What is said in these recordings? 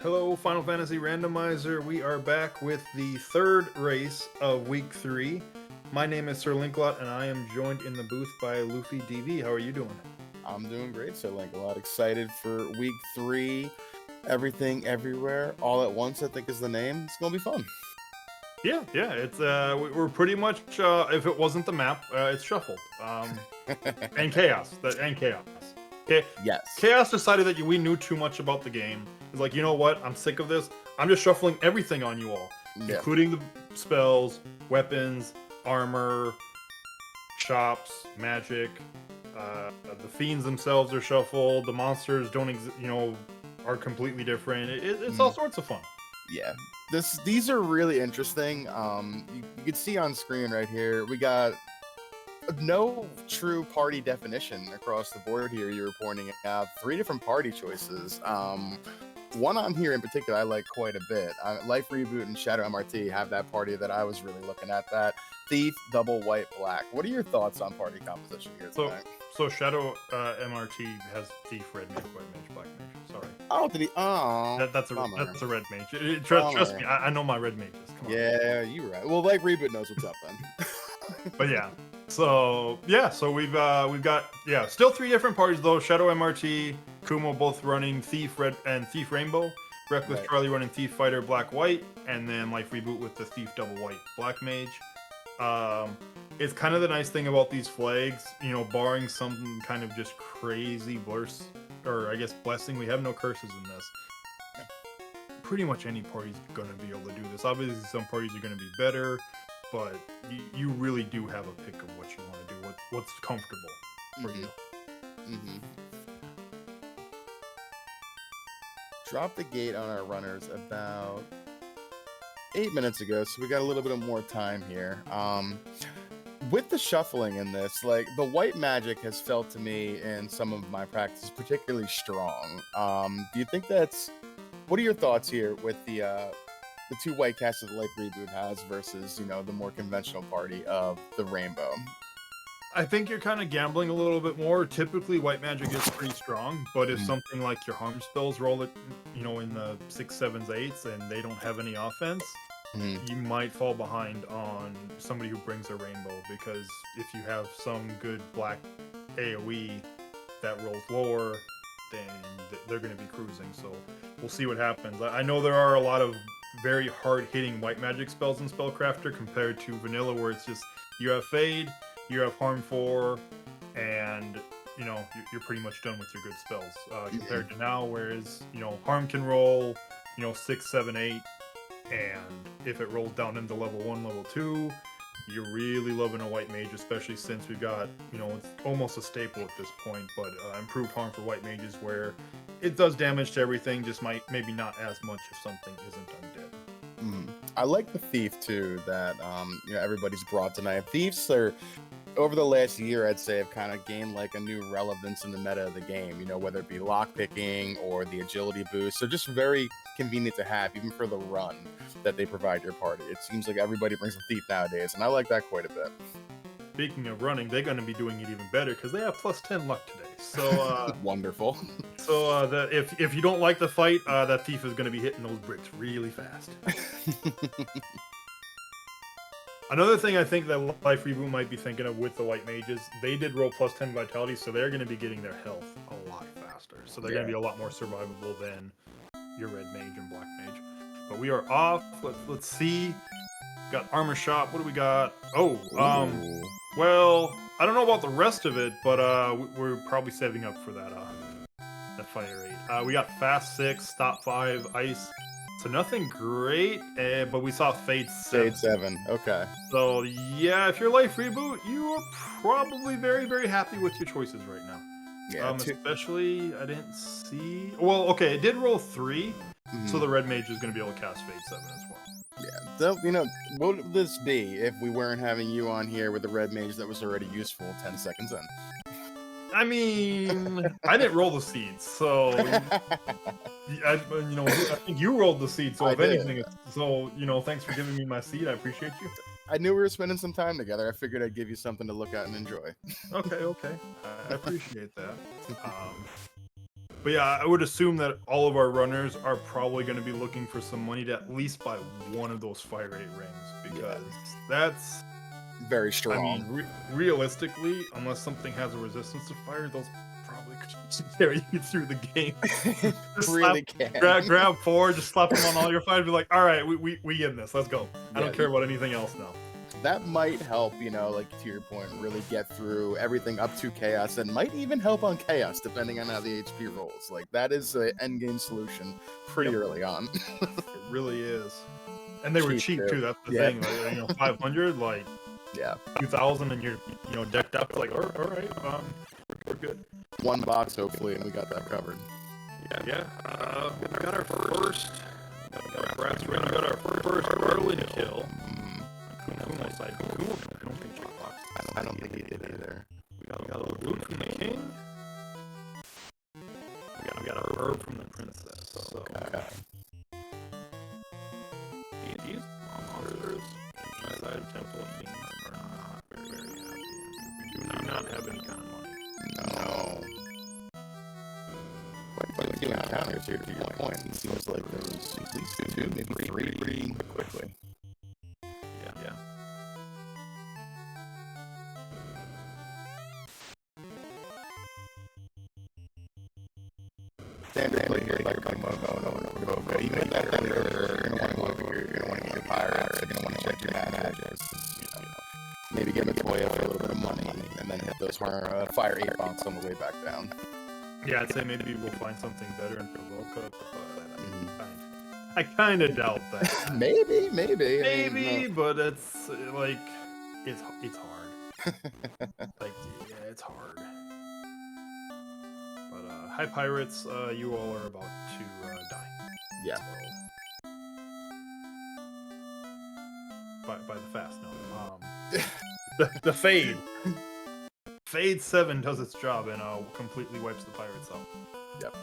Hello, Final Fantasy Randomizer. We are back with the third race of Week 3. My name is Sir Linklot, and I am joined in the booth by Luffy DV. How are you doing? I'm doing great, Sir Linklot. Excited for Week 3. Everything, everywhere, all at once, I think is the name. It's going to be fun. Yeah. It's we're pretty much if it wasn't the map, it's shuffled. And chaos. Okay. Yes. Chaos decided that we knew too much about the game. It's like, you know what? I'm sick of this. I'm just shuffling everything on you all, including the spells, weapons, armor, shops, magic. The fiends themselves are shuffled. The monsters are completely different. It's all sorts of fun. Yeah. These are really interesting. You can see on screen right here, we got no true party definition across the board here. You're pointing out 3 different party choices. One on here in particular I like quite a bit. Life Reboot and Shadow MRT have that party that I was really looking at. That Thief, Double, White, Black. What are your thoughts on party composition here tonight? So Shadow MRT has Thief, Red Mage, White Mage, Black Mage. Sorry. Oh, did he? Oh, that's a Red Mage. Trust me, I know my Red Mages. Come on. Yeah, you're right. Well, Life Reboot knows what's up then. But yeah. So we've got still 3 different parties though. Shadow MRT, Kumo both running Thief Red and Thief Rainbow, Reckless Charlie running Thief Fighter Black White, and then Life Reboot with the Thief Double White Black Mage. It's kind of the nice thing about these flags, barring some kind of just crazy blessing. We have no curses in this. Pretty much any party's gonna be able to do this. Obviously, some parties are gonna be better, but you really do have a pick of what you want to do, what's comfortable for you. Mm-hmm. Dropped the gate on our runners about 8 minutes ago, so we got a little bit of more time here. With the shuffling in this, like, the white magic has felt to me in some of my practices particularly strong. Do you think what are your thoughts here with the 2 white casts that Life Reboot has versus, the more conventional party of the Rainbow? I think you're kind of gambling a little bit more. Typically, white magic is pretty strong, but if something like your harm spells roll it, in the 6s, 7s, 8s, and they don't have any offense, you might fall behind on somebody who brings a rainbow, because if you have some good black AoE that rolls lower, then they're going to be cruising. So we'll see what happens. I know there are a lot of very hard-hitting white magic spells in Spellcrafter compared to vanilla, where it's just you have Fade, you have Harm 4, and you're pretty much done with your good spells. Compared to now, whereas Harm can roll 6, 7, 8, and if it rolls down into level 1, level 2, you're really loving a white mage, especially since we've got it's almost a staple at this point, but improved harm for white mages, where it does damage to everything, just maybe not as much if something isn't undead. I like the Thief too that everybody's brought tonight. Thieves are, over the last year, I'd say, have kind of gained like a new relevance in the meta of the game, whether it be lockpicking or the agility boost. So just very convenient to have, even for the run that they provide your party. It seems like everybody brings a Thief nowadays, and I like that quite a bit. Speaking of running, they're going to be doing it even better because they have plus 10 luck today. So wonderful. So if you don't like the fight, that Thief is going to be hitting those bricks really fast. Another thing I think that Life Reboot might be thinking of with the white mages, they did roll plus 10 vitality, so they're going to be getting their health a lot faster. So they're going to be a lot more survivable than your red mage and black mage. But we are off. Let's see. Got armor shop. What do we got? Well, I don't know about the rest of it, but we're probably saving up for that fire 8. We got fast 6, stop 5, ice. So nothing great, but we saw Fade 7. Fade 7, okay. So yeah, if you're Life Reboot, you are probably very, very happy with your choices right now. Yeah, especially, I didn't see... Well, okay, it did roll 3, so the red mage is going to be able to cast Fade 7 as well. Yeah, so, what would this be if we weren't having you on here with the red mage that was already useful 10 seconds in? I mean, I didn't roll the seeds, so I think you rolled the seed. So if anything, thanks for giving me my seed. I appreciate you. I knew we were spending some time together. I figured I'd give you something to look at and enjoy. Okay, I appreciate that. But yeah, I would assume that all of our runners are probably going to be looking for some money to at least buy one of those Fire 8 rings, because that's, Very I strong. mean, realistically, unless something has a resistance to fire, those probably could carry you through the game. Just Really grab 4, just slap them on all your fires, be like, all right, we in this, let's go. I don't Yeah. care about anything else now. That might help, you know, like to your point, really get through everything up to chaos, and might even help on chaos depending on how the HP rolls. Like that is an end game solution pretty Yep. early on. It really is. And they were cheap Cheap, too. That's the Yeah. thing. Like, you know, 500, like Yeah, 2,000, and you're decked up. Like, all right, we're good. one box hopefully, and we got that covered. Yeah. We got our first. Brass ring. We got our first early kill. Kumo side. Kumo. I don't think checkbox. I don't think he did either. We got a little boot from the king. We got a herb from the princess. So Okay. these monsters inside Temple of Kings are not very happy. We do not have any kind of money. No. But you know, counters here to your point. It seems like there was at least 2, maybe 3 pretty quickly. Yeah. Standard play here, like no. You made that earlier. You're gonna want to get pirates. You're gonna want to check your magics. You know, maybe give McCoy a little bit of money, and then hit those fire 8 bonks on the way back down. Yeah, I'd say maybe we'll find something better in Provoca, but I kind of doubt that. Maybe. I Maybe, mean, but it's like it's hard. Like, yeah, it's hard. But hi pirates, you all are about to die. Yeah. So, by the fast, no. The fade. Fade 7 does its job and completely wipes the pirates out. Yep.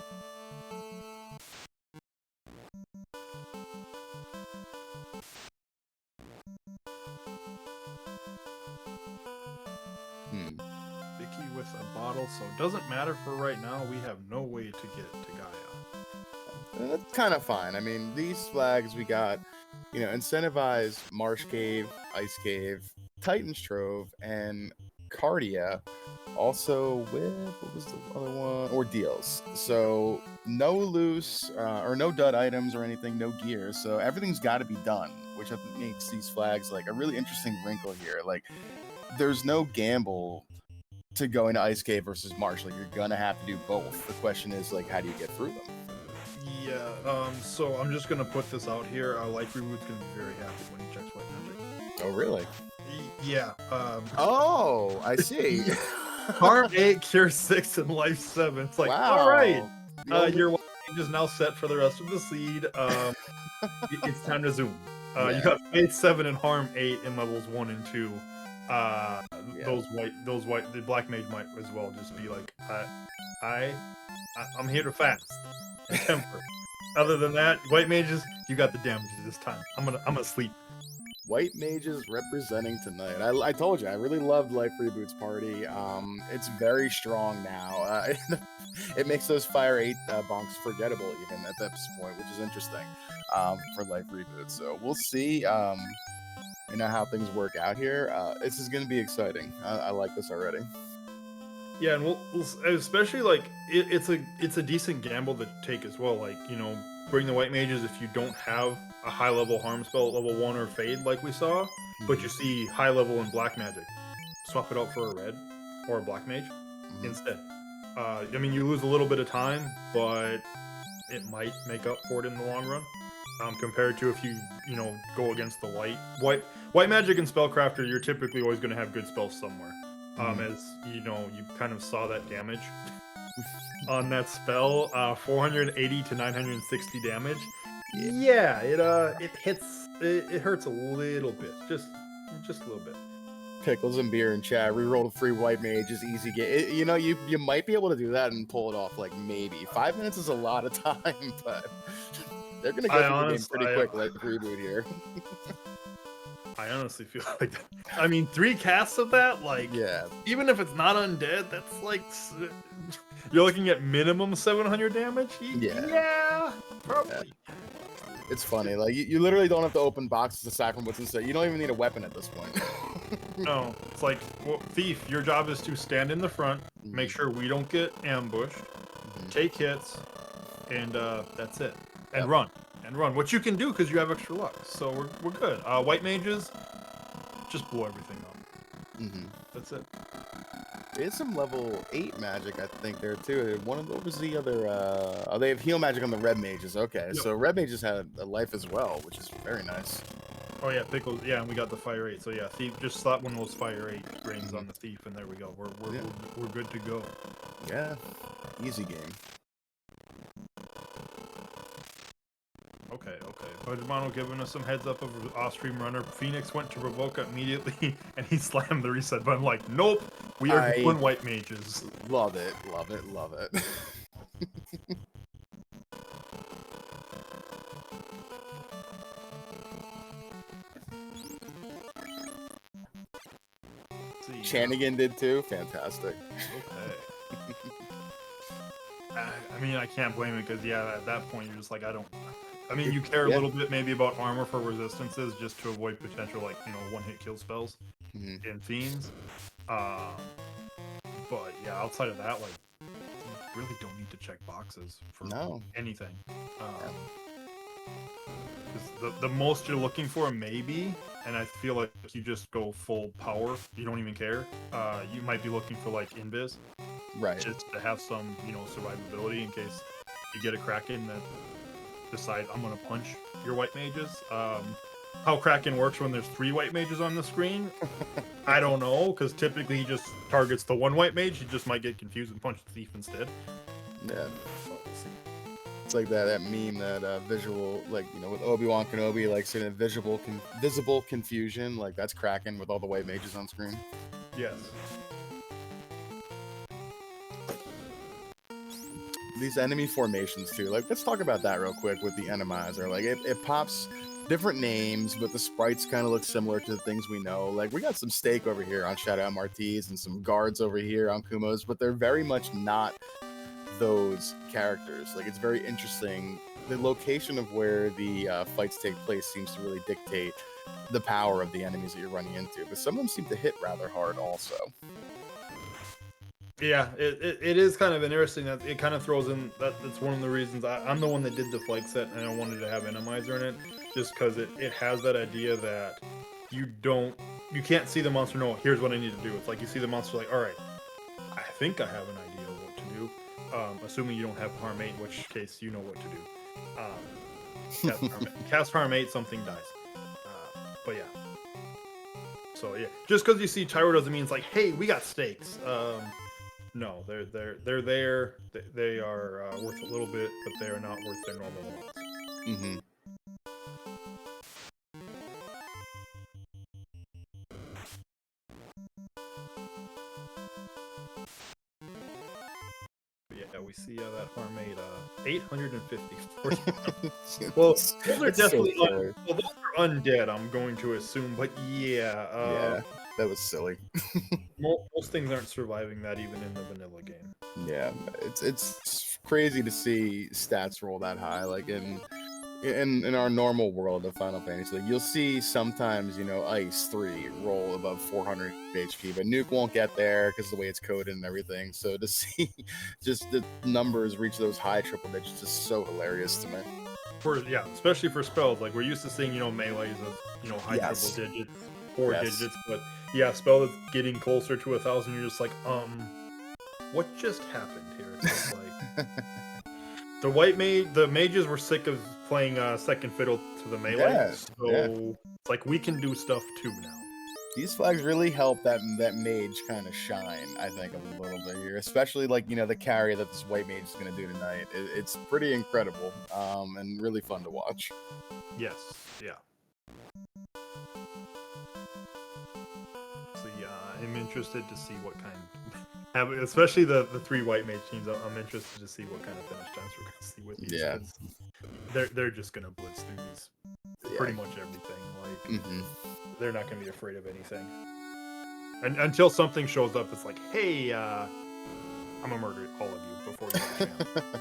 Vicky with a bottle, so it doesn't matter for right now. We have no way to get to Gaia. That's kind of fine. I mean, these flags we got, you know, incentivize Marsh Cave, Ice Cave, Titan's Trove, and Cardia. Also with, what was the other one? Ordeals. So no loose or no dud items or anything, no gear. So everything's got to be done, which I think makes these flags like a really interesting wrinkle here. Like there's no gamble to go into Ice Cave versus Marsh. Like you're gonna have to do both. The question is like, how do you get through them? Yeah, so I'm just gonna put this out here. Life Reboot's gonna be very happy when he checks White Magic. Oh, really? Yeah, Oh, I see. Harm 8, Cure 6, and Life 7. It's like, Wow. all right, your White Mage is now set for the rest of the seed. It's time to zoom. You got Fate 7 and Harm 8 in levels 1 and 2. The Black Mage might as well just be like, I'm here to fast and temper. Other than that, White Mages, you got the damages this time. I'm gonna sleep. White Mages representing tonight. I told you, I really loved Life Reboot's party. It's very strong now. It makes those Fire 8 bonks forgettable even at this point, which is interesting for Life Reboot. So we'll see you know, how things work out here. This is going to be exciting. I like this already. Yeah, and we'll especially like it's a decent gamble to take as well. Like, you know, bring the White Mages if you don't have a high level harm spell at level 1 or fade like we saw, but you see high level in Black Magic. Swap it out for a red or a Black Mage instead. I mean, you lose a little bit of time, but it might make up for it in the long run. Compared to if you know, go against the White Magic and Spellcrafter, you're typically always going to have good spells somewhere. As you know, you kind of saw that damage on that spell, 480 to 960 damage. Yeah, it hits. It hurts a little bit, just a little bit. Pickles and beer and chat. Reroll 3 White Mages, easy get. You know, you might be able to do that and pull it off. Like maybe 5 minutes is a lot of time, but they're gonna get through the game pretty quick. Like Reboot here. I honestly feel like that. I mean, 3 casts of that, like, yeah, even if it's not undead, that's like You're looking at minimum 700 damage? Yeah. Yeah, Yeah. probably. It's funny. Like you literally don't have to open boxes aside from what's inside. You don't even need a weapon at this point. No, it's like, well, Thief, your job is to stand in the front, make sure we don't get ambushed, take hits, and that's it. And run. And run. Which you can do because you have extra luck. So we're good. White mages, just blow everything up. That's it. There's some level 8 magic, I think, there too. One of what was the other? Oh, they have heal magic on the red mages. Okay, Yep. so red mages had a life as well, which is very nice. Oh yeah, pickles. Yeah, and we got the fire 8. So yeah, Thief, just slap one of those fire 8 rings on the Thief, and there we go. We're good to go. Yeah, easy game. Okay. Budgemano giving us some heads up of off-stream runner. Phoenix went to provoke immediately, and he slammed the reset button. Like, nope, we are doing white mages. Love it, love it, love it. Chanigan did too. Fantastic. Okay. I mean, I can't blame it because yeah, at that point you're just like, I mean, you care a little bit maybe about armor for resistances just to avoid potential like one-hit kill spells in fiends. But yeah, outside of that, like, you really don't need to check boxes for anything. The most you're looking for maybe, and I feel like you just go full power, you don't even care. You might be looking for like invis, right? Just to have some survivability in case you get a Kraken that decides I'm gonna punch your white mages. How Kraken works when there's 3 white mages on the screen, I don't know, because typically he just targets the one white mage. He just might get confused and punch the Thief instead. Yeah. It's like that meme, that visual, like, with Obi-Wan Kenobi, like, saying visible confusion, like, that's Kraken with all the white mages on screen. Yes. These enemy formations, too. Like, let's talk about that real quick with the Randomizer. Like, it pops different names, but the sprites kind of look similar to the things we know. Like, we got some steak over here on Shadow MRTs and some guards over here on Kumos, but they're very much not those characters. Like, it's very interesting. The location of where the fights take place seems to really dictate the power of the enemies that you're running into, but some of them seem to hit rather hard also. Yeah, it is kind of interesting that it kind of throws in that's one of the reasons I'm the one that did the flag set and I wanted to have Randomizer in it, just because it has that idea that you can't see the monster. No, here's what I need to do. It's like you see the monster, like, all right, I think I have an idea of what to do. Assuming you don't have harm 8, in which case you know what to do. Cast harm 8, something dies. But yeah. So yeah, just because you see Tyro doesn't mean it's like, hey, we got stakes. No, they're there. They are worth a little bit, but they are not worth their normal amounts. Yeah, we see that harm 8, 850. Well, those are definitely those are undead, I'm going to assume, but yeah. That was silly. Most things aren't surviving that even in the vanilla game. Yeah, it's crazy to see stats roll that high. Like in our normal world of Final Fantasy, like, you'll see sometimes, Ice 3 roll above 400 HP, but Nuke won't get there because of the way it's coded and everything. So to see just the numbers reach those high triple digits is so hilarious to me. Especially for spells. Like, we're used to seeing, melees of, high triple digits, 4 digits, but yeah, spell that's getting closer to 1,000, you're just like, what just happened here? It's just like the mages were sick of playing second fiddle to the melee, so it's like we can do stuff too now. These flags really help that mage kind of shine, I think, a little bit here, especially like the carry that this white mage is going to do tonight. It's pretty incredible, and really fun to watch. Yes, yeah. So yeah, I'm interested to see what kind, especially the 3 white mage teams. I'm interested to see what kind of finish times we're going to see with these. Yeah, they're just going to blitz through these pretty much everything. Like they're not going to be afraid of anything, and until something shows up, it's like, hey, I'm gonna murder all of you before you get a chance.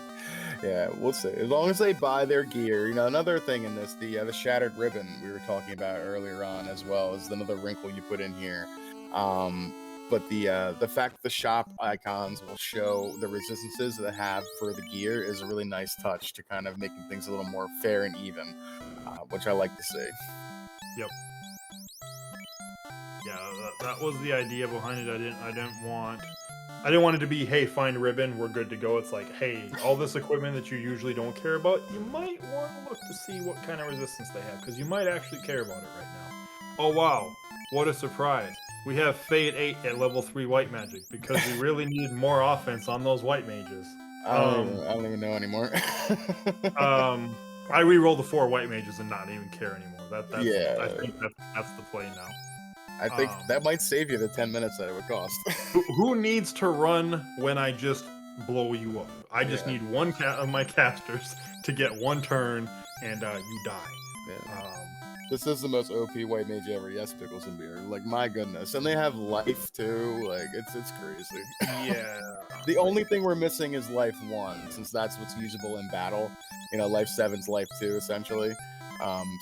Yeah, we'll see. As long as they buy their gear, another thing in this, the shattered ribbon we were talking about earlier on, as well as another wrinkle you put in here. But the fact that the shop icons will show the resistances that they have for the gear is a really nice touch to kind of making things a little more fair and even, which I like to see. Yep. Yeah, that was the idea behind it. I didn't want it to be, hey, find ribbon, we're good to go. It's like, hey, all this equipment that you usually don't care about, you might want to look to see what kind of resistance they have, because you might actually care about it right now. Oh wow, what a surprise. We have Fade 8 at level 3 white magic, because we really need more offense on those white mages. I don't even know anymore. I re-roll the 4 white mages and not even care anymore. Yeah. I think that's the play now. I think that might save you the 10 minutes that it would cost. Who needs to run when I just blow you up? I just need one of my casters to get one turn, and you die. Yeah. This is the most OP white mage ever. Yes, Pickles and Beer. Like, my goodness. And they have life, too. Like, it's crazy. Yeah. The only thing we're missing is life 1, since that's what's usable in battle. Life 7's life 2, essentially.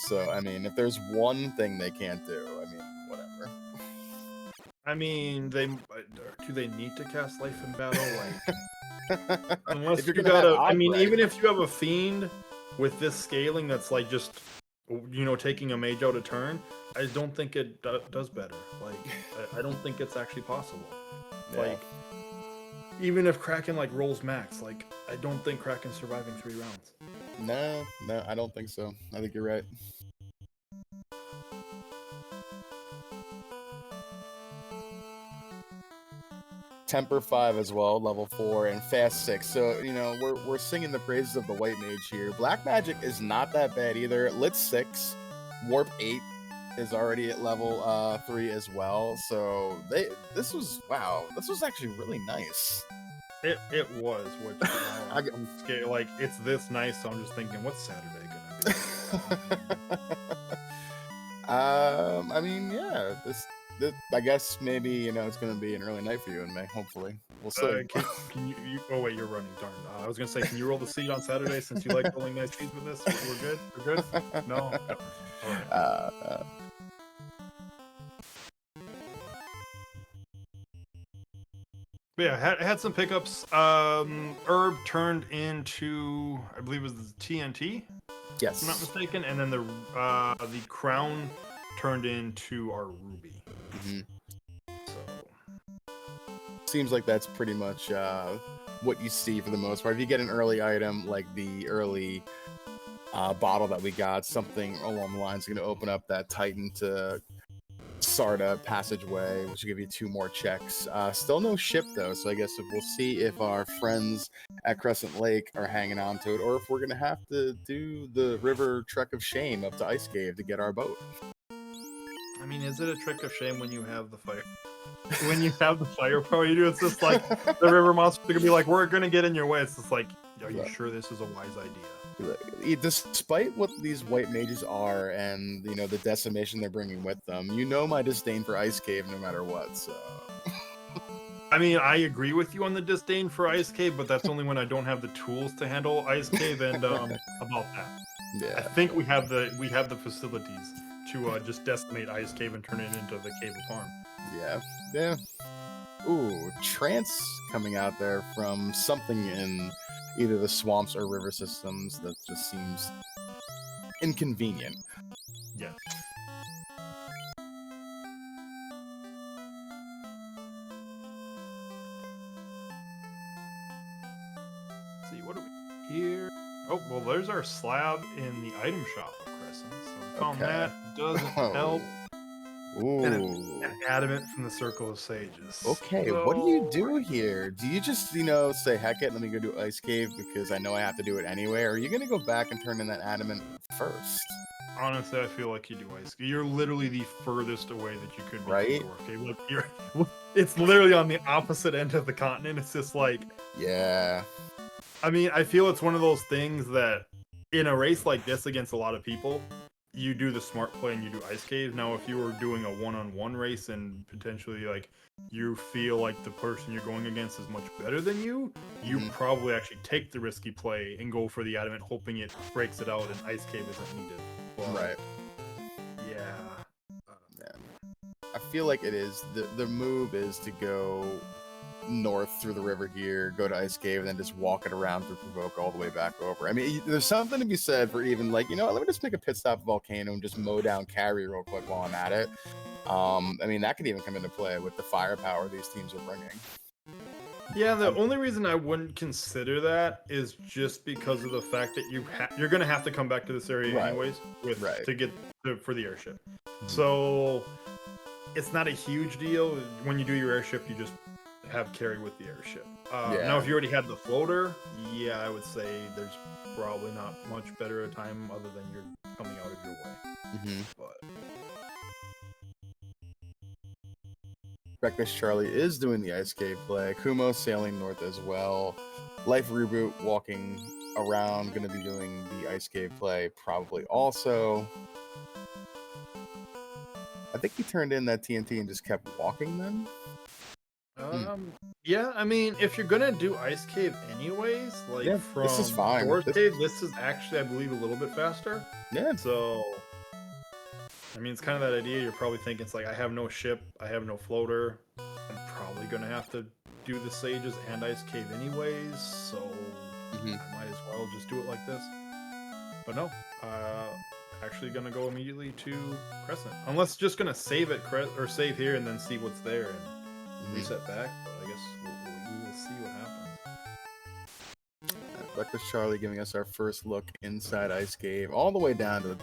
So, I mean, if there's one thing they can't do, I mean, whatever. I mean, do they need to cast life in battle? Like, unless you gotta. I mean, even if you have a fiend with this scaling, that's like just, taking a mage out a turn. I don't think it does better. Like, I don't think it's actually possible. Yeah. Like, even if Kraken like rolls max, like I don't think Kraken's surviving 3 rounds. No, I don't think so. I think you're right. Temper 5 as well, level 4, and Fast 6. So, we're singing the praises of the white mage here. Black magic is not that bad either. Lit 6, Warp 8 is already at level 3 as well. So, this was actually really nice. It was, which I'm scared. Like, it's this nice, so I'm just thinking, what's Saturday gonna be? I mean, yeah, this I guess maybe it's gonna be an early night for you in May. Hopefully, we'll see. Can you? Oh wait, you're running. Darn. I was gonna say, can you roll the seed on Saturday since you like rolling nice seeds with this? We're good. We're good. No. All right. But yeah, had some pickups. Herb turned into, I believe it was the TNT. Yes. If I'm not mistaken, and then the crown turned into our ruby. Mm-hmm. So seems like that's pretty much what you see for the most part. If you get an early item like the early bottle that we got, something along the lines is going to open up that Titan to Sarda passageway, which will give you 2 more checks. Still no ship though, so I guess we'll see if our friends at Crescent Lake are hanging on to it, or if we're gonna have to do the river trek of shame up to Ice Cave to get our boat. I mean, is it a trick of shame when you have the fire? When you have the firepower you do, it's just like the river monster gonna be like, we're gonna get in your way. It's just like, are you sure this is a wise idea? Despite what these white mages are and the decimation they're bringing with them, my disdain for Ice Cave no matter what. So I mean, I agree with you on the disdain for Ice Cave, but that's only when I don't have the tools to handle Ice Cave. And about that, yeah, I think we have the facilities to just decimate Ice Cave and turn it into the Cave of Harm. Yeah. Ooh, trance coming out there from something in either the swamps or river systems that just seems inconvenient. Yes. Let's see, what do we here? Oh, well, there's our slab in the item shop of Crescent. So we found that. Doesn't help. Ooh. And an adamant from the Circle of Sages. Okay, so what do you do here? Do you just, say, heck it, let me go do Ice Cave because I know I have to do it anyway? Or are you going to go back and turn in that adamant first? Honestly, I feel like you do Ice Cave. You're literally the furthest away that you could be. Right? Okay, look, it's literally on the opposite end of the continent. It's just like... Yeah. I mean, I feel it's one of those things that in a race like this against a lot of people, you do the smart play and you do ice cave. Now, if you were doing a one-on-one race and potentially like you feel like the person you're going against is much better than you, you probably actually take the risky play and go for the adamant, hoping it breaks it out and ice cave isn't needed. But, Right. Yeah. I feel like it is the move is to go north through the river here, go to Ice Cave, and then just walk it around through Provoke all the way back over. I mean, there's something to be said for even like, you know, let me just make a pit stop at Volcano and just mow down Carry real quick while I'm at it. I mean, that could even come into play with the firepower these teams are bringing. Yeah, the only reason I wouldn't consider that is just because of the fact that you're going to have to come back to this area anyways to get for the airship. So it's not a huge deal. When you do your airship, you just have carry with the airship. Now, if you already had the floater, yeah, I would say there's probably not much better a time other than you're coming out of your way. But Reckless Charlie is doing the Ice Cave play. Kumo sailing north as well. Life Reboot walking around, going to be doing the Ice Cave play probably also. I think he turned in that TNT and just kept walking then. Yeah, I mean, if you're gonna do Ice Cave anyways, like from this is fine. Doors Cave, this is actually, I believe, a little bit faster. Yeah. So, I mean, it's kind of that idea. You're probably thinking, it's like, I have no ship, I have no floater. I'm probably gonna have to do the Sages and Ice Cave anyways, so I might as well just do it like this. But no, actually gonna go immediately to Crescent, unless just gonna save it or save here and then see what's there and reset back. But I guess we will see what happens. Reckless Charlie giving us our first look inside Ice Cave, all the way down to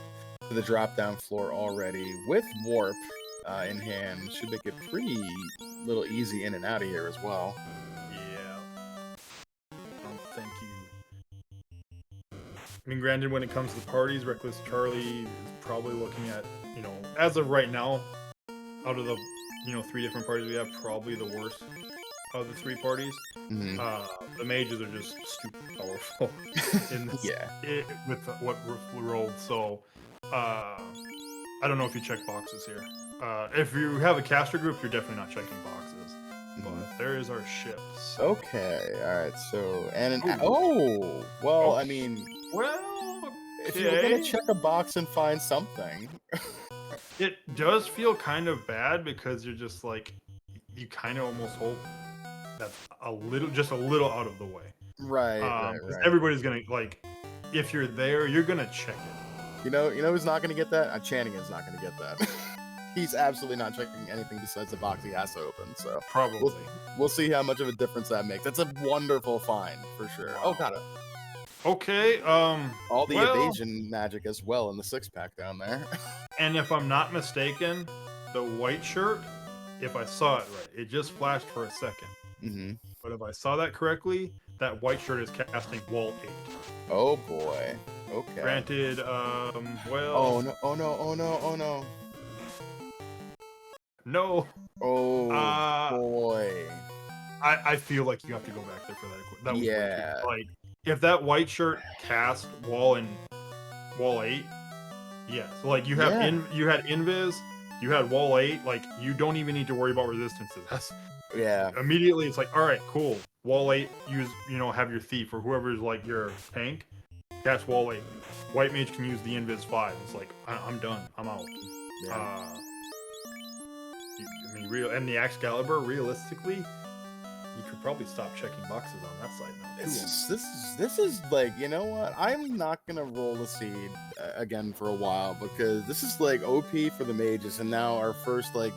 the drop-down floor already, with Warp in hand. Should make it pretty little easy in and out of here as well. Yeah. Thank you. I mean, granted, when it comes to parties, Reckless Charlie is probably looking at, you know, as of right now, out of the 3 different parties we have, probably the worst of the 3 parties. The mages are just stupid powerful in this, with what we rolled. So I don't know if you check boxes here. If you have a caster group, you're definitely not checking boxes. But there is our ship. So. Okay, all right. So I mean, if you were gonna check a box and find something. It does feel kind of bad because you're just like, you kind of almost hope that's just a little out of the way. Right. Everybody's gonna, like, if you're there, you're gonna check it. You know who's not gonna get that? Channingen's not gonna get that. He's absolutely not checking anything besides the box he has to open. So probably we'll see how much of a difference that makes. That's a wonderful find for sure. Wow. Oh, got it. Okay. All the evasion magic as well in the 6-pack down there. And if I'm not mistaken, the white shirt, if I saw it right, it just flashed for a second. But if I saw that correctly, that white shirt is casting Wall 8. Oh boy. Okay. Granted, Oh no! Oh no! Oh no! Oh no! No. Oh boy. I feel like you have to go back there for that. That was like, if that white shirt cast Wall 8, yeah. So like you have you had Invis, you had Wall 8. Like, you don't even need to worry about resistances. That's immediately it's like, all right, cool. Wall 8, use have your thief or whoever's like your tank, cast Wall 8. White mage can use the Invis 5. It's like, I'm done. I'm out. I mean, and the Excalibur, realistically, you could probably stop checking boxes on that side now. This is like, you know what? I'm not gonna roll the seed again for a while, because this is like OP for the mages, and now our first, like,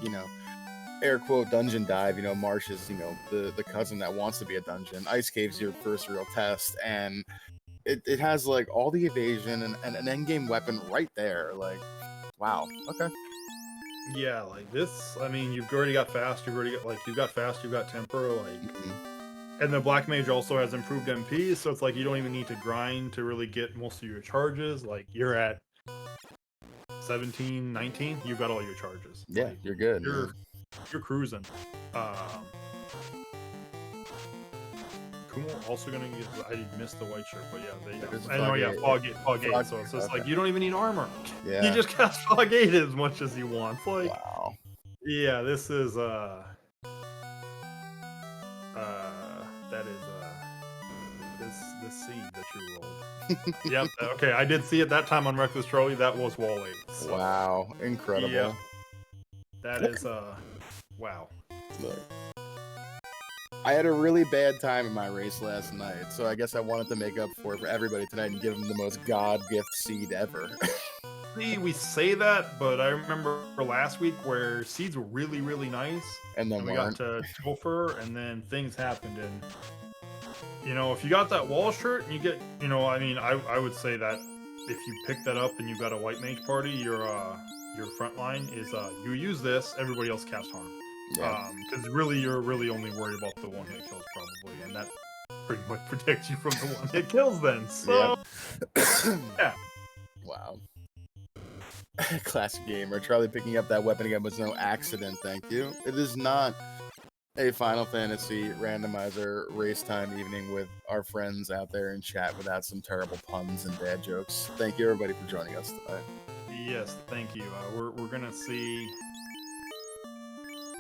air quote dungeon dive. Marsh is the cousin that wants to be a dungeon. Ice Cave's your first real test, and it has like all the evasion and an end-game weapon right there. Like, wow. Okay. Yeah, like this. I mean, you've already got fast. You've got fast. You've got temper. Like, and the black mage also has improved MP, so it's like you don't even need to grind to really get most of your charges. Like, you're at 17, 19. You've got all your charges. Yeah, like, you're good. You're cruising. Kumo also gonna get. I missed the white shirt, but yeah, There's a I know, Fog yeah, 8. Fog 8. Fog So it's 8, just like okay. you don't even need armor. You Yeah. just cast Fog 8 as much as you want. Like, Wow. yeah, this is that is this seed that you rolled. Yep. Okay, I did see it that time on Reckless Trolley. That was wall 8. So, Wow. yep, Incredible. that is wow. Look. I had a really bad time in my race last night, so I guess I wanted to make up for it for everybody tonight and give them the most god gift seed ever. See, we say that, but I remember last week where seeds were really, really nice, And then and we got weren't. to Topher, and then things happened, and if you got that wall shirt and you get, I mean, I would say that if you pick that up and you got a white mage party, your front line is you use this, everybody else cast harm. Yeah. Because really you're really only worried about the one hit kills probably, and that pretty much protects you from the one hit kills then. So Yep. yeah. Wow. Classic gamer. Charlie picking up that weapon again was no accident, thank you. It is not a Final Fantasy randomizer race time evening with our friends out there in chat without some terrible puns and dad jokes. Thank you everybody for joining us tonight. Yes, thank you. We're gonna see.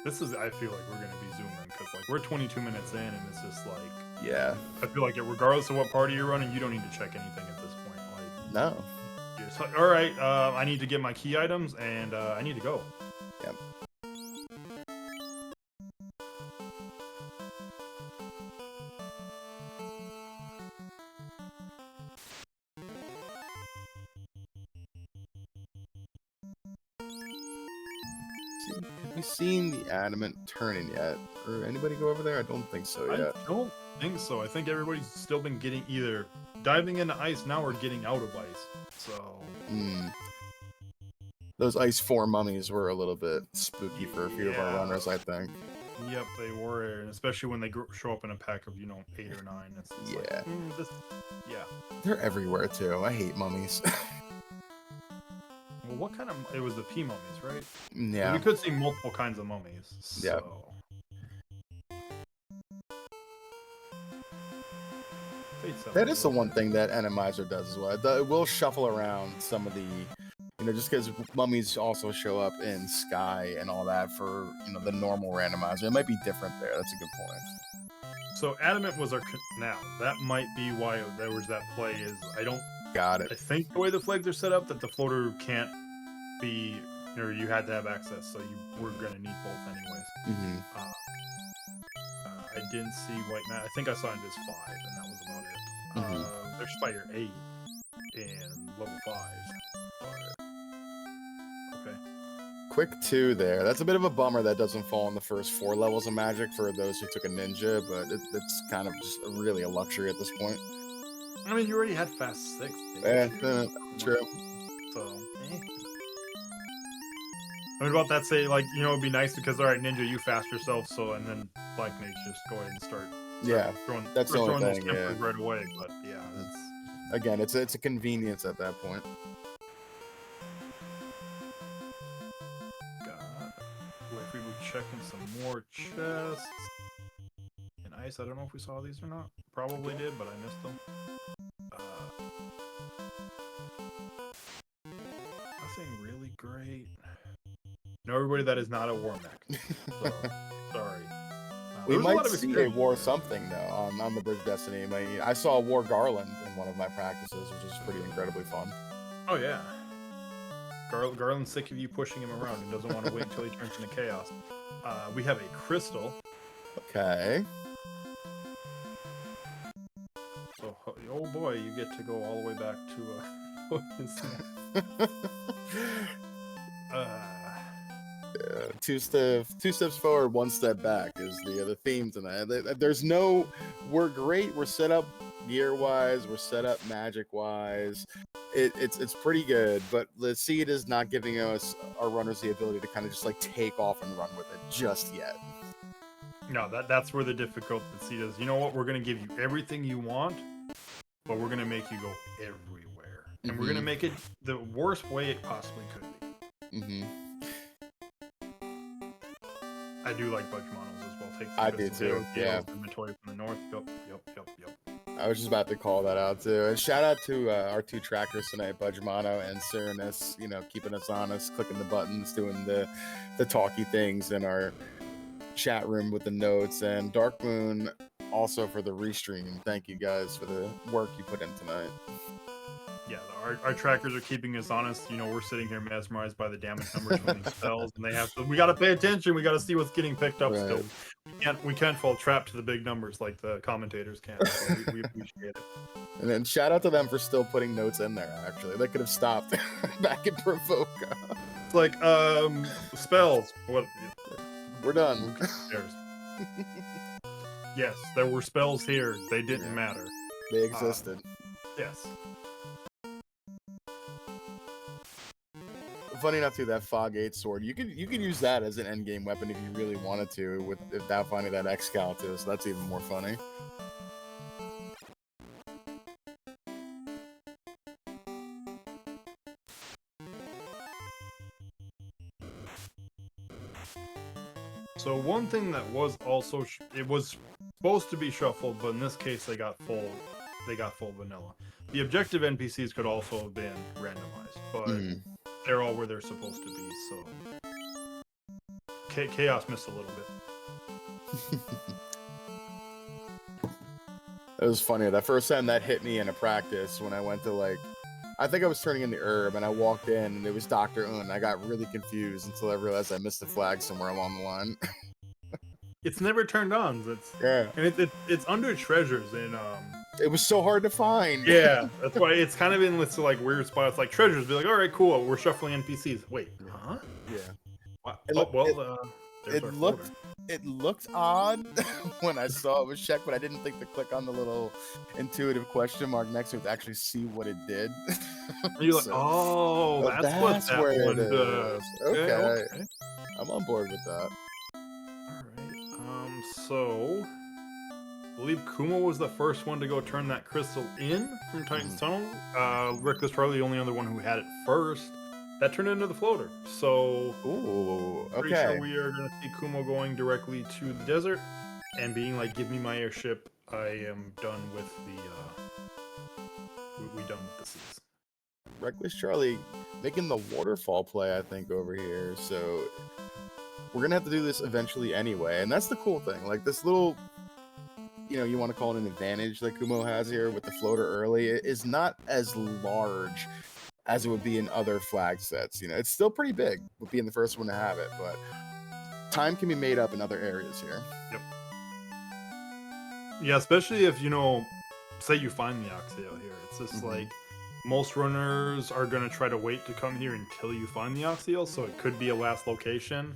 This is. I feel like we're gonna be zooming because like we're 22 minutes in, and it's just like. Yeah. I feel like regardless of what party you're running, you don't need to check anything at this point. Like, No. you're just like, all right, I need to get my key items, and I need to go. Yep. Have we seen the adamant turning yet? Or anybody go over there? I don't think so yet. I don't think so. I think everybody's still been getting either diving into ice now or getting out of ice. So. Those ice 4 mummies were a little bit spooky for a few of our Yeah. runners, I think. Yep, they were, and especially when they show up in a pack of 8 or 9. It's Yeah. like, yeah. They're everywhere too. I hate mummies. Well, what kind of? It was the P mummies, right? Yeah. We could see multiple kinds of mummies. So. That is the one thing that Randomizer does as well. It will shuffle around some of the, just because mummies also show up in Sky and all that for, the normal randomizer. It might be different there. That's a good point. So Adamant was our now. That might be why there was that play. Is I don't. Got it. I think the way the flags are set up, that the floater can't be, or you had to have access, so you were gonna need both anyways. Mm-hmm. I didn't see White Mat. I think I saw Invis 5, and that was about it. There's Fire 8 and level 5s. But, okay. Quick 2 there. That's a bit of a bummer that doesn't fall in the first 4 levels of magic for those who took a ninja, but it's kind of just really a luxury at this point. I mean, you already had fast 6. True. So, I mean, about that, say, like, it'd be nice because, all right, ninja, you fast yourself, so, and then Black Mage just go ahead and start throwing, that's the only thing, those right away, but, yeah, that's... Again, it's a convenience at that point. If we were checking some more chests... In ice, I don't know if we saw these or not. Probably did, but I missed them. Nothing really great. No, everybody, that is not a war mech. So, sorry. We might see a war something though on the Bridge of Destiny. I saw a war Garland in one of my practices, which is pretty incredibly fun. Oh yeah. Garland's sick of you pushing him around and doesn't want to wait until he turns into chaos. We have a crystal. Okay. So, oh boy, you get to go all the way back to what is that? Yeah, two steps forward, 1 step back is the theme tonight. There's no, we're great. We're set up gear wise. We're set up magic wise. It's pretty good, but the seed is not giving us our runners the ability to kind of just like take off and run with it just yet. No, that's where the difficult seed is. You know what? We're gonna give you everything you want, but we're gonna make you go everywhere, and we're gonna make it the worst way it possibly could be. I do like budge models as well take I the do Crystal too, Gale yeah. Gales inventory from the north. Yep. I was just about to call that out too. And shout out to our two trackers tonight, Budgemano and Cyrenus, you know, keeping us honest, clicking the buttons, doing the talky things in our chat room with the notes, and Dark Moon also for the restream. Thank you guys for the work you put in tonight. Yeah, our trackers are keeping us honest. You know, we're sitting here mesmerized by the damage numbers from these spells, and they have to. We got to pay attention. We got to see what's getting picked up. Right. Still, we can't fall trapped to the big numbers like the commentators can. So we appreciate it. And then shout out to them for still putting notes in there. Actually, they could have stopped back in Provoca. It's like spells. What? We're done. Who cares? Yes, there were spells here. They didn't matter. They existed. Yes. Funny enough, too, that Fog 8 sword, you could use that as an endgame weapon if you really wanted to, without finding that Excal too, so that's even more funny. So one thing that was also it was supposed to be shuffled, but in this case they got full vanilla. The objective NPCs could also have been randomized, but they're all where they're supposed to be. So Chaos missed a little bit. It was funny. That first time that hit me in a practice when I went to I think I was turning in the herb and I walked in and it was Dr. Un. I got really confused until I realized I missed a flag somewhere along the line. It's never turned on. And it's under treasures and it was so hard to find. Yeah, that's why it's kind of in this weird spots like treasures. Be like, all right, cool, we're shuffling NPCs. Wait, huh? Yeah. It looked odd when I saw it was checked, but I didn't think to click on the little intuitive question mark next to it to actually see what it did. And you're like, that's what where one it is. does. Okay. I'm on board with that. All right. So I believe Kumo was the first one to go turn that crystal in from Titan's Tunnel. Reckless Charlie, the only other one who had it first. That turned into the floater. So, pretty sure we are going to see Kumo going directly to the desert and being like, "Give me my airship. I am done with we done with the seas." Reckless Charlie making the waterfall play, I think, over here. So we're gonna have to do this eventually anyway, and that's the cool thing. Like this little, you want to call it an advantage that Kumo has here with the floater early. It is not as large as it would be in other flag sets. It's still pretty big with being the first one to have it, but time can be made up in other areas here. Yep. Yeah, especially if, say you find the Oxyale here. It's just like, most runners are going to try to wait to come here until you find the Oxyale, so it could be a last location.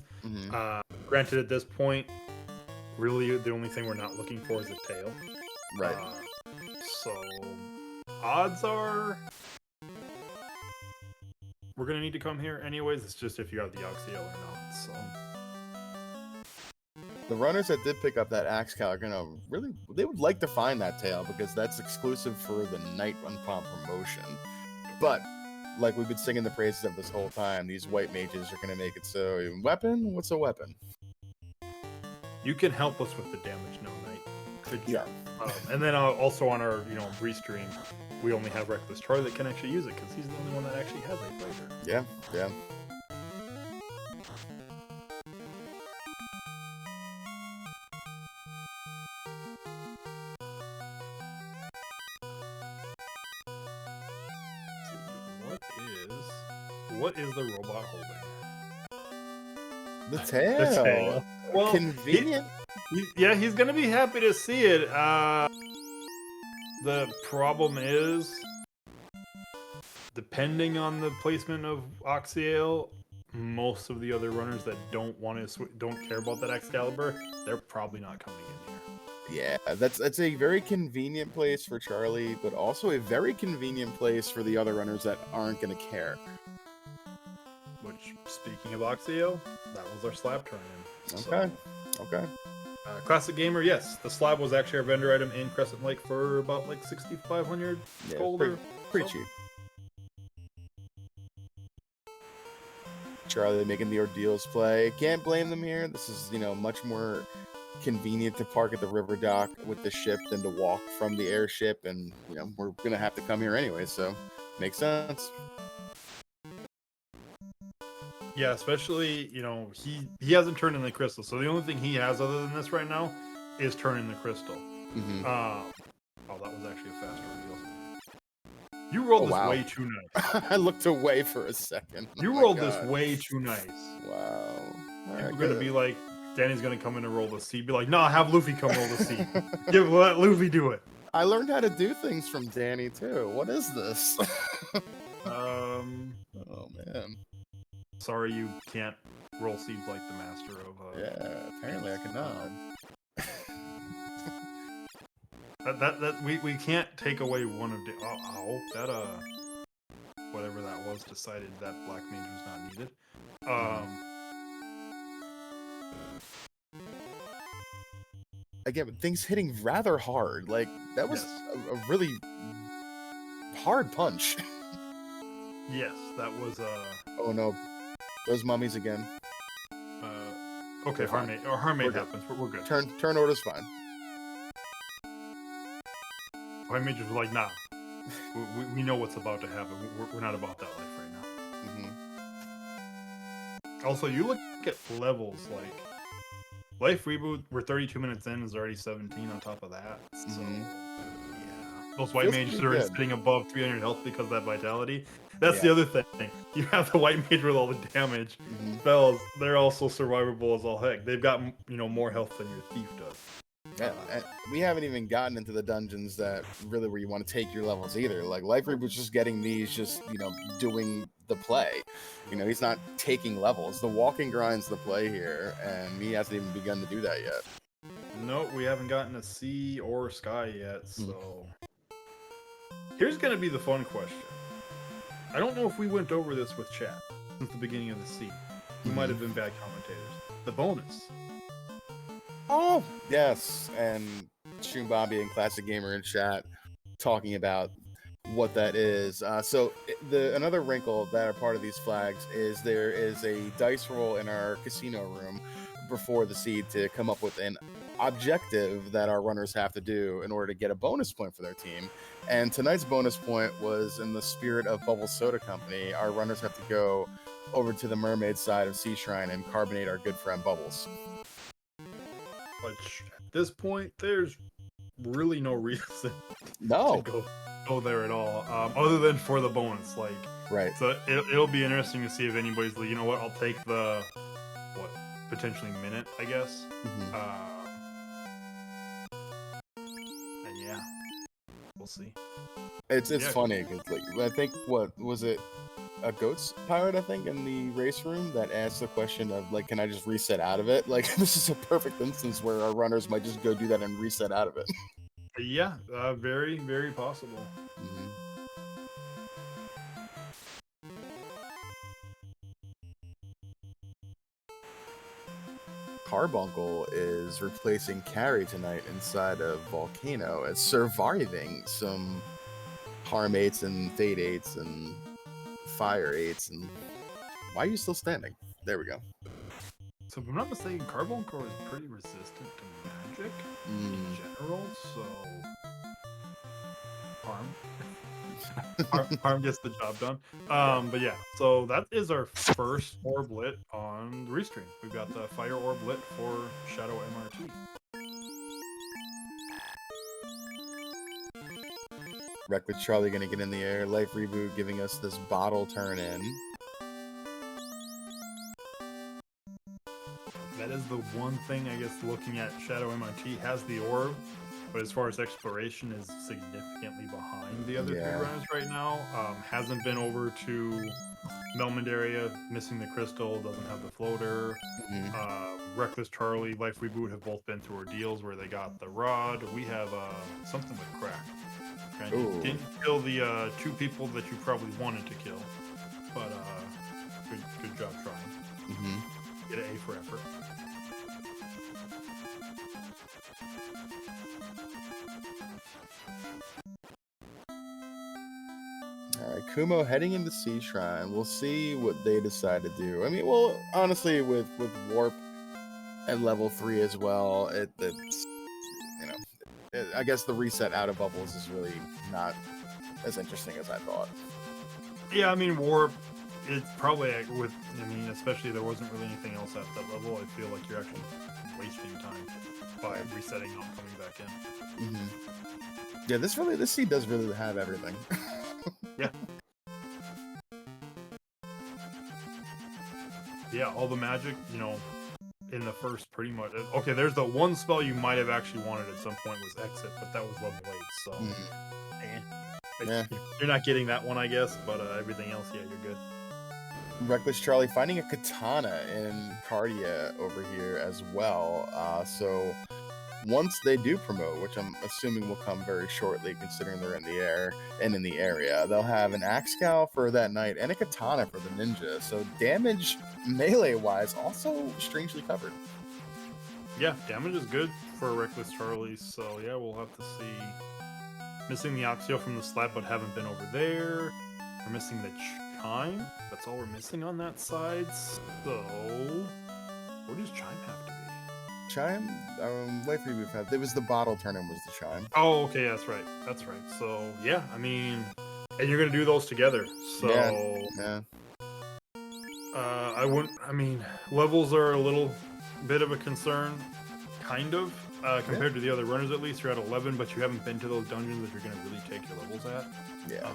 Granted, at this point, really the only thing we're not looking for is a tail. Right. So, odds are we're going to need to come here anyways. It's just if you have the Oxyale or not. So the runners that did pick up that Axcal are gonna they would like to find that tail because that's exclusive for the Night Run Palm promotion. But like we've been singing the praises of this whole time, these white mages are gonna make it so weapon. What's a weapon? You can help us with the damage, no Knight. Good job. Yeah. And then also on our restream, we only have Reckless Charlie that can actually use it because he's the only one that actually has a flavor. Yeah. What is the robot holding? The tail. Well, convenient. He's gonna be happy to see it. The problem is, depending on the placement of Oxyale, most of the other runners that don't care about that Excalibur, they're probably not coming in here. Yeah, that's a very convenient place for Charlie, but also a very convenient place for the other runners that aren't going to care. Which, speaking of Oxyale, that was our slab turn-in. Okay. Classic Gamer, yes. The slab was actually our vendor item in Crescent Lake for about 6,500 gold. Pretty cheap. Charlie making the ordeals play. Can't blame them here. This is, much more convenient to park at the river dock with the ship than to walk from the airship, and we're gonna have to come here anyway, so makes sense. Yeah, especially, he hasn't turned in the crystal, so the only thing he has other than this right now is turning the crystal. Mm-hmm. Oh, that was actually a fast reveal. You rolled this way too nice. I looked away for a second. You rolled this way too nice. Wow. People are gonna be like, Danny's gonna come in and roll the C. Be like, nah, have Luffy come roll the C. Let Luffy do it. I learned how to do things from Danny too. What is this? Oh man. Sorry, you can't roll seeds like the master of. Yeah, apparently I cannot. We can't take away one of the. That whatever that was decided that Black Mage was not needed. Again, things hitting rather hard. Like that was a really hard punch. Yes, that was Oh no, those mummies again. Okay, Harmade happens, but we're good. Turn order's fine. White Mage was like, nah, we know what's about to happen. We're not about that life right now. Mm-hmm. Also, you look at levels, like Life Reboot, we're 32 minutes in, is already 17 on top of that. So, yeah. Those White Mages are sitting above 300 health because of that Vitality. That's the other thing. You have the White Mage with all the damage. Spells, they're also survivable as all heck. They've got, more health than your Thief does. Yeah, we haven't even gotten into the dungeons that really where you want to take your levels either. Like Life Reboot's just getting these, just doing the play. He's not taking levels. The walking grind's the play here, and he hasn't even begun to do that yet. No, we haven't gotten a sea or sky yet. So here's gonna be the fun question. I don't know if we went over this with chat since the beginning of the sea. We might have been bad commentators. The bonus. Oh, yes, and Shroom Bobby and Classic Gamer in chat talking about what that is. So another wrinkle that are part of these flags is there is a dice roll in our casino room before the seed to come up with an objective that our runners have to do in order to get a bonus point for their team. And tonight's bonus point was in the spirit of Bubble Soda Company. Our runners have to go over to the mermaid side of Sea Shrine and carbonate our good friend Bubbles. Which at this point, there's really no reason to go there at all, other than for the bonus. Right. So it'll be interesting to see if anybody's like, you know what, I'll take the potentially minute, I guess. And yeah, we'll see. It's funny because I think what was it? A Goats pirate, I think, in the race room that asked the question of can I just reset out of it? This is a perfect instance where our runners might just go do that and reset out of it. Yeah, very, very possible. Carbuncle is replacing Carrie tonight inside of Volcano as surviving some Harm 8s and Fate 8s and Fire 8s. And why are you still standing? There we go. So if I'm not mistaken, Carbuncle is pretty resistant to magic in general, so Harm gets the job done. But yeah, so that is our first orb lit on the restream. We've got the fire orb lit for Shadow MRT. Reckless Charlie gonna get in the air. Life Reboot giving us this bottle turn in. That is the one thing, I guess, looking at Shadow MRT has the orb, but as far as exploration is significantly behind the other three runners right now. Hasn't been over to Melmond area, missing the crystal, doesn't have the floater. Reckless Charlie, Life Reboot have both been through ordeals where they got the rod. We have something with crack. Didn't kill the two people that you probably wanted to kill, but good job trying. Get an A for effort. Alright, Kumo heading into Sea Shrine. We'll see what they decide to do. I mean, well, honestly, with Warp, At level 3 as well, it's you know, I guess the reset out of bubbles is really not as interesting as I thought. Yeah, I mean, warp. It's probably with. I mean, especially there wasn't really anything else at that level. I feel like you're actually wasting time by resetting and coming back in. Yeah, this seed does really have everything. Yeah. Yeah, all the magic, in the first pretty much. Okay, there's the one spell you might have actually wanted at some point was exit, but that was level 8, so. Yeah. You're not getting that one, I guess, but everything else, yeah, you're good. Reckless Charlie finding a katana in Cardia over here as well. So once they do promote, which I'm assuming will come very shortly, considering they're in the air and in the area, they'll have an axe cow for that knight and a katana for the ninja. So damage melee wise, also strangely covered. Yeah, damage is good for Reckless Charlie, so yeah, we'll have to see. Missing the Oxio from the slab, but haven't been over there. We're missing the Chime. That's all we're missing on that side. So, where does Chime have to be? Chime? Wait for you, we've had. It was the bottle turn-in was the chime. Oh, okay, that's right. That's right. So, yeah, I mean, and you're gonna do those together. So, yeah. I wouldn't. I mean, levels are a little bit of a concern, kind of. Compared to the other runners, at least you're at 11, but you haven't been to those dungeons that you're going to really take your levels at. Yeah.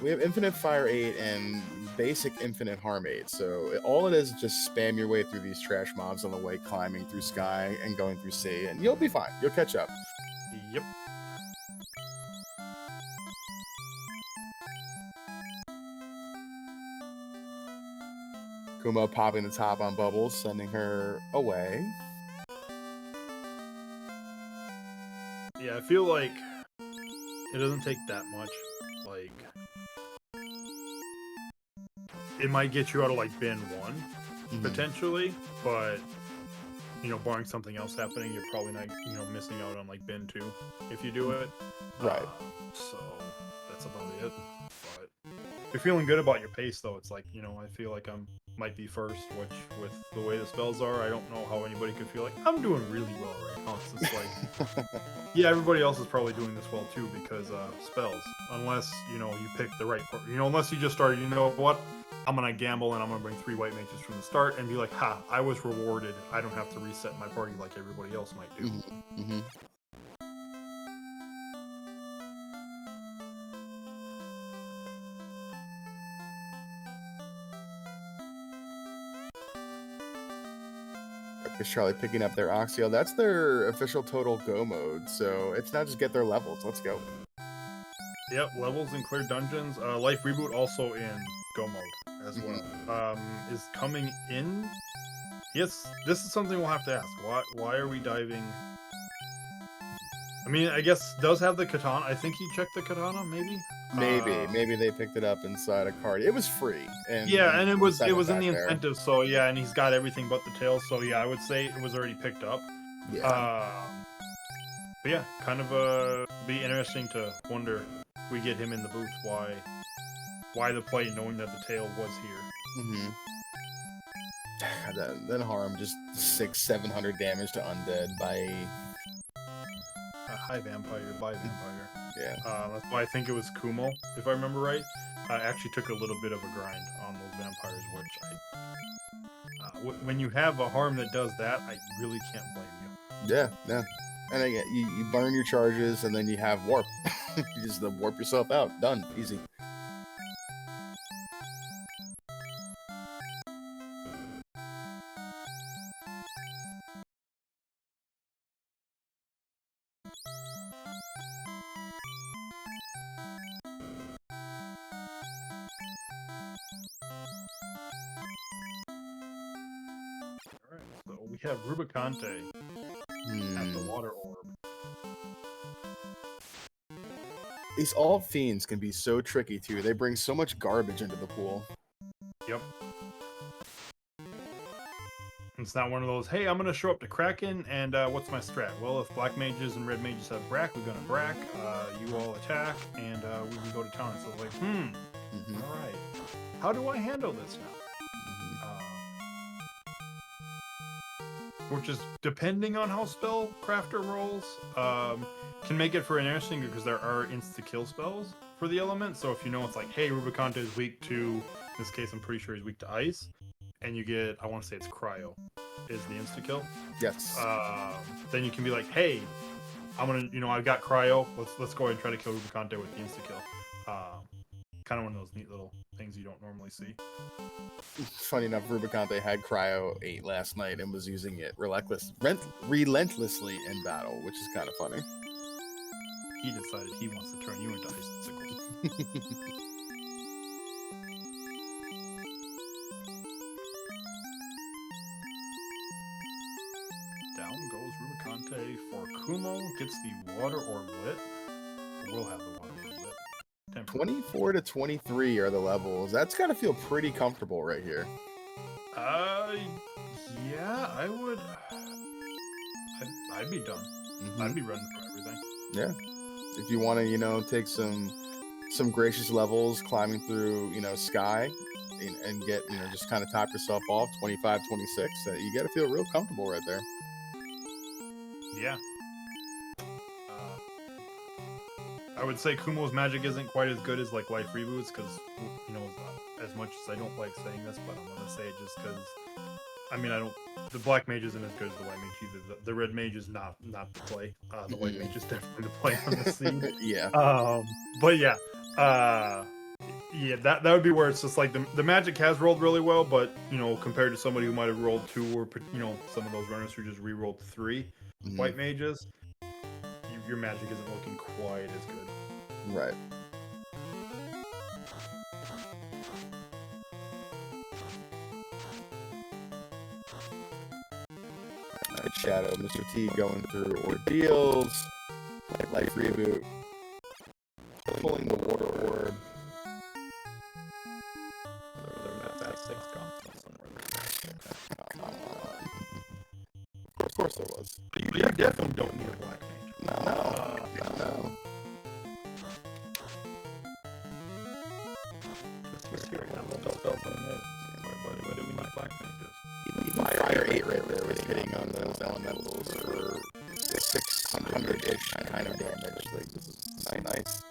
We have Infinite Fire 8 and basic Infinite Harm 8, so all it is just spam your way through these trash mobs on the way, climbing through Sky and going through Sea, and you'll be fine. You'll catch up. Yep. Kumo popping the top on Bubbles, sending her away. Yeah, I feel like it doesn't take that much. Like, it might get you out of, like, bin 1, potentially, but, barring something else happening, you're probably not, missing out on, like, bin 2 if you do it. Right. So, that's about it. But if you're feeling good about your pace, though, it's like, I feel like might be first, which, with the way the spells are, I don't know how anybody could feel like, I'm doing really well right now. It's just like, yeah, everybody else is probably doing this well, too, because, spells. Unless, you pick the right part. Unless you just started, what? I'm gonna gamble and I'm gonna bring 3 white mages from the start and be like, ha, I was rewarded. I don't have to reset my party like everybody else might do. Charlie picking up their Oxio. That's their official total go mode, so it's not just get their levels. Let's go. Yep, levels in clear dungeons. Life Reboot also in go mode as well. Is coming in. Yes, this is something we'll have to ask. Why are we diving? I mean, I guess does have the katana. I think he checked the katana, maybe. Maybe they picked it up inside a card. It was free, and it was in the there. incentive. So yeah, and he's got everything but the tail. So yeah, I would say it was already picked up. Yeah. But yeah, kind of be interesting to wonder if we get him in the booth. Why the play, knowing that the tail was here. Then harm just 600-700 damage to undead by a high vampire by vampire. Yeah. That's why I think it was Kumo, if I remember right. I actually took a little bit of a grind on those vampires, which when you have a harm that does that, I really can't blame you. Yeah. And again, you burn your charges, and then you have warp. You just warp yourself out. Done. Easy. So we have Rubicante at the water orb. These alt fiends can be so tricky too. They bring so much garbage into the pool. Yep. It's not one of those, hey, I'm going to show up to Kraken, and what's my strat? Well, if black mages and red mages have Brack, we're going to Brack. You all attack, and we can go to town. So it's like, all right. How do I handle this now? which is depending on how spell crafter rolls, can make it for an interesting because there are insta kill spells for the element. So if you know it's like, hey, Rubicante is weak to, in this case, I'm pretty sure he's weak to ice, and you get, I want to say it's cryo, is the insta kill. Yes. Then you can be like, hey, I'm gonna, I've got cryo. Let's go ahead and try to kill Rubicante with the insta kill. Kind of one of those neat little things you don't normally see. Funny enough, Rubicante had Cryo 8 last night and was using it relentlessly in battle, which is kind of funny. He decided he wants to turn you into icicles. Down goes Rubicante for Kumo. Gets the water orb lit. We'll have the water orb lit. 24 to 23 are the levels. That's got to feel pretty comfortable right here. Yeah, I would. I'd be done. I'd be running for everything. Yeah. If you want to, take some gracious levels, climbing through, sky, and get, just kind of top yourself off, 25, 26, you got to feel real comfortable right there. Yeah. I would say Kumo's magic isn't quite as good as like Life Reboots because, as much as I don't like saying this, but I'm gonna say it just because, the black mage isn't as good as the white mage either. The red mage is not the play. The white mage is definitely the play on the scene. Yeah. But yeah, that would be where it's just like the magic has rolled really well, but compared to somebody who might have rolled 2 or some of those runners who just re-rolled 3 white mages, your magic isn't looking quite as good. Right. Alright, Shadow, Mr. T going through ordeals, Life Reboot, pulling the water orb. That 6 gone somewhere. Come on. Of course there was. You definitely don't need a black mage. No. What do we need black mages? Fire 8 right there was hitting on those elementals for 600-ish kind of damage. Like, this is nice.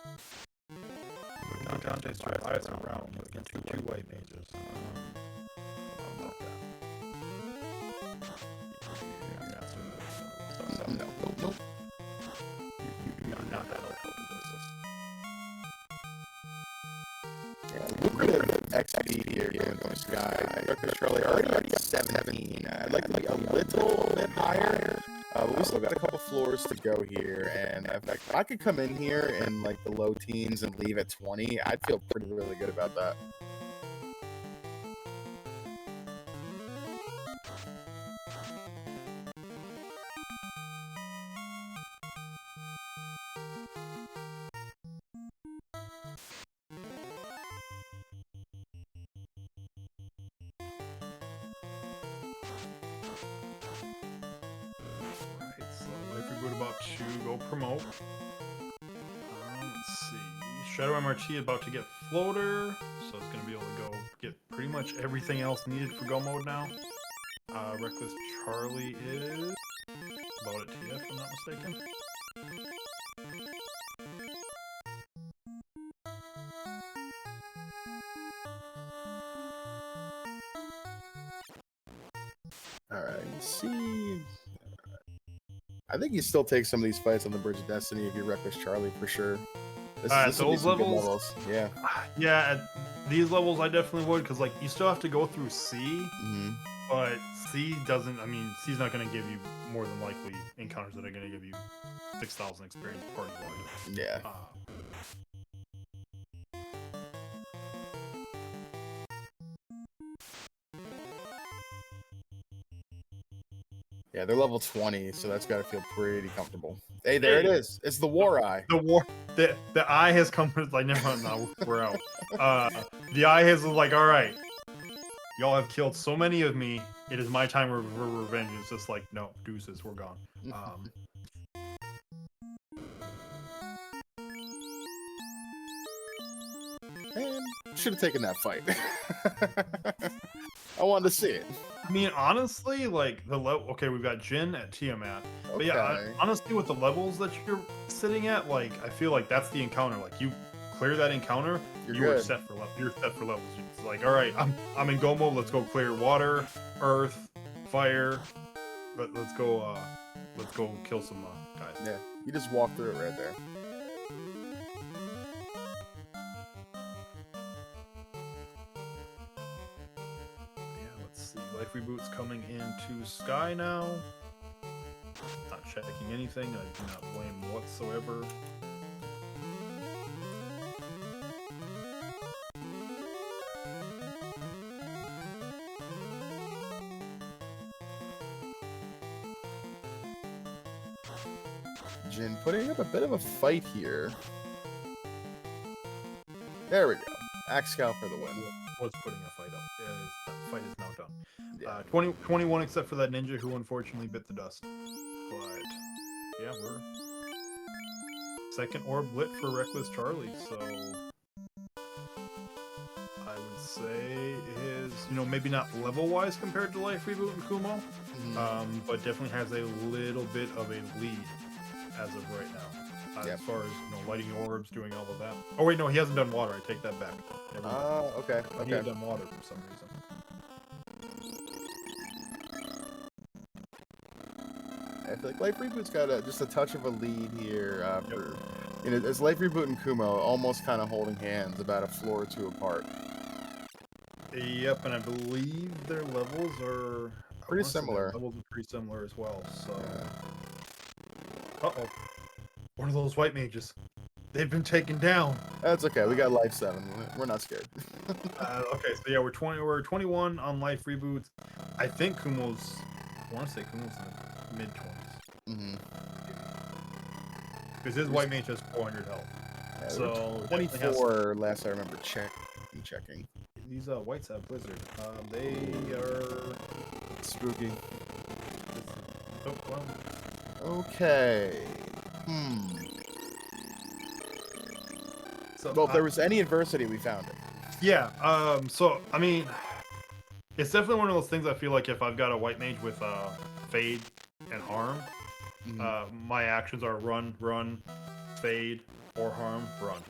Conte's right eyes around with two white mages. About that. Nope. You're not that helpful, Yeah, lucrative XP here going to Sky. Dr. Charlie already at 17. I'd like to be a little bit higher. But we still got a couple floors to go here. And in fact, if I could come in here in like the low teens and leave at 20, I'd feel really good about that. About to go promote. Let's see. Shadow MRT about to get floater, so it's gonna be able to go get pretty much everything else needed for go mode now. Reckless Charlie is about at TF, if I'm not mistaken. Alright, let's see. I think you still take some of these fights on the Bridge of Destiny if you're Reckless Charlie for sure. This those levels, yeah. Yeah, at these levels I definitely would, because like you still have to go through C, but C doesn't. C's not going to give you more than likely encounters that are going to give you 6,000 experience party wide. Yeah. Yeah, they're level 20, so that's got to feel pretty comfortable. Hey, there it is. It's the War Eye. The eye has come. Like, no, we're out. The eye has like, all right, y'all have killed so many of me. It is my time for revenge. It's just like, no, deuces, we're gone. Man, should have taken that fight. I wanted to see it. I mean, honestly, like the level. Okay, we've got Jin at Tiamat, but yeah, Okay. honestly, with the levels that you're sitting at, like I feel like that's the encounter. Like you clear that encounter, You're you are good. set for level. You're set for levels. It's like, all right, I'm in go mode. Let's go clear water, earth, fire. Let's go kill some guys. Yeah, you just walk through it right there. Yeah, let's see. Life reboot's coming into Sky now. Not checking anything. I do not blame whatsoever. Jin putting up a bit of a fight here. There we go. Axe Scout for the win. Was putting a fight up. The fight is now done. Yeah. 21 except for that ninja who unfortunately bit the dust. But yeah, we're second orb lit for Reckless Charlie, so I would say is, maybe not level wise compared to Life Reboot and Kumo, but definitely has a little bit of a lead as of right now. As far as lighting orbs, doing all of that. Oh wait, no, he hasn't done water. I take that back. Okay. He had done water for some reason. I feel like Life Reboot's got just a touch of a lead here. It's Life Reboot and Kumo almost kind of holding hands, about a floor or two apart. Yep, and I believe their levels are Pretty similar. Their levels are pretty similar as well. So, uh-oh, one of those white mages. They've been taken down. That's okay. We got Life 7. We're not scared. Okay, so yeah, we're 21 on Life Reboots. I think Kumo's. I want to say Kumo's in the mid 20s. Because his white mage has 400 health. Yeah, so 24 last I remember checking. These whites have Blizzard. They are spooky. Oh well. Okay. So, well, if there was any adversity, we found it. Yeah. So I mean, it's definitely one of those things. I feel like if I've got a white mage with fade and harm, my actions are run, fade, or harm, run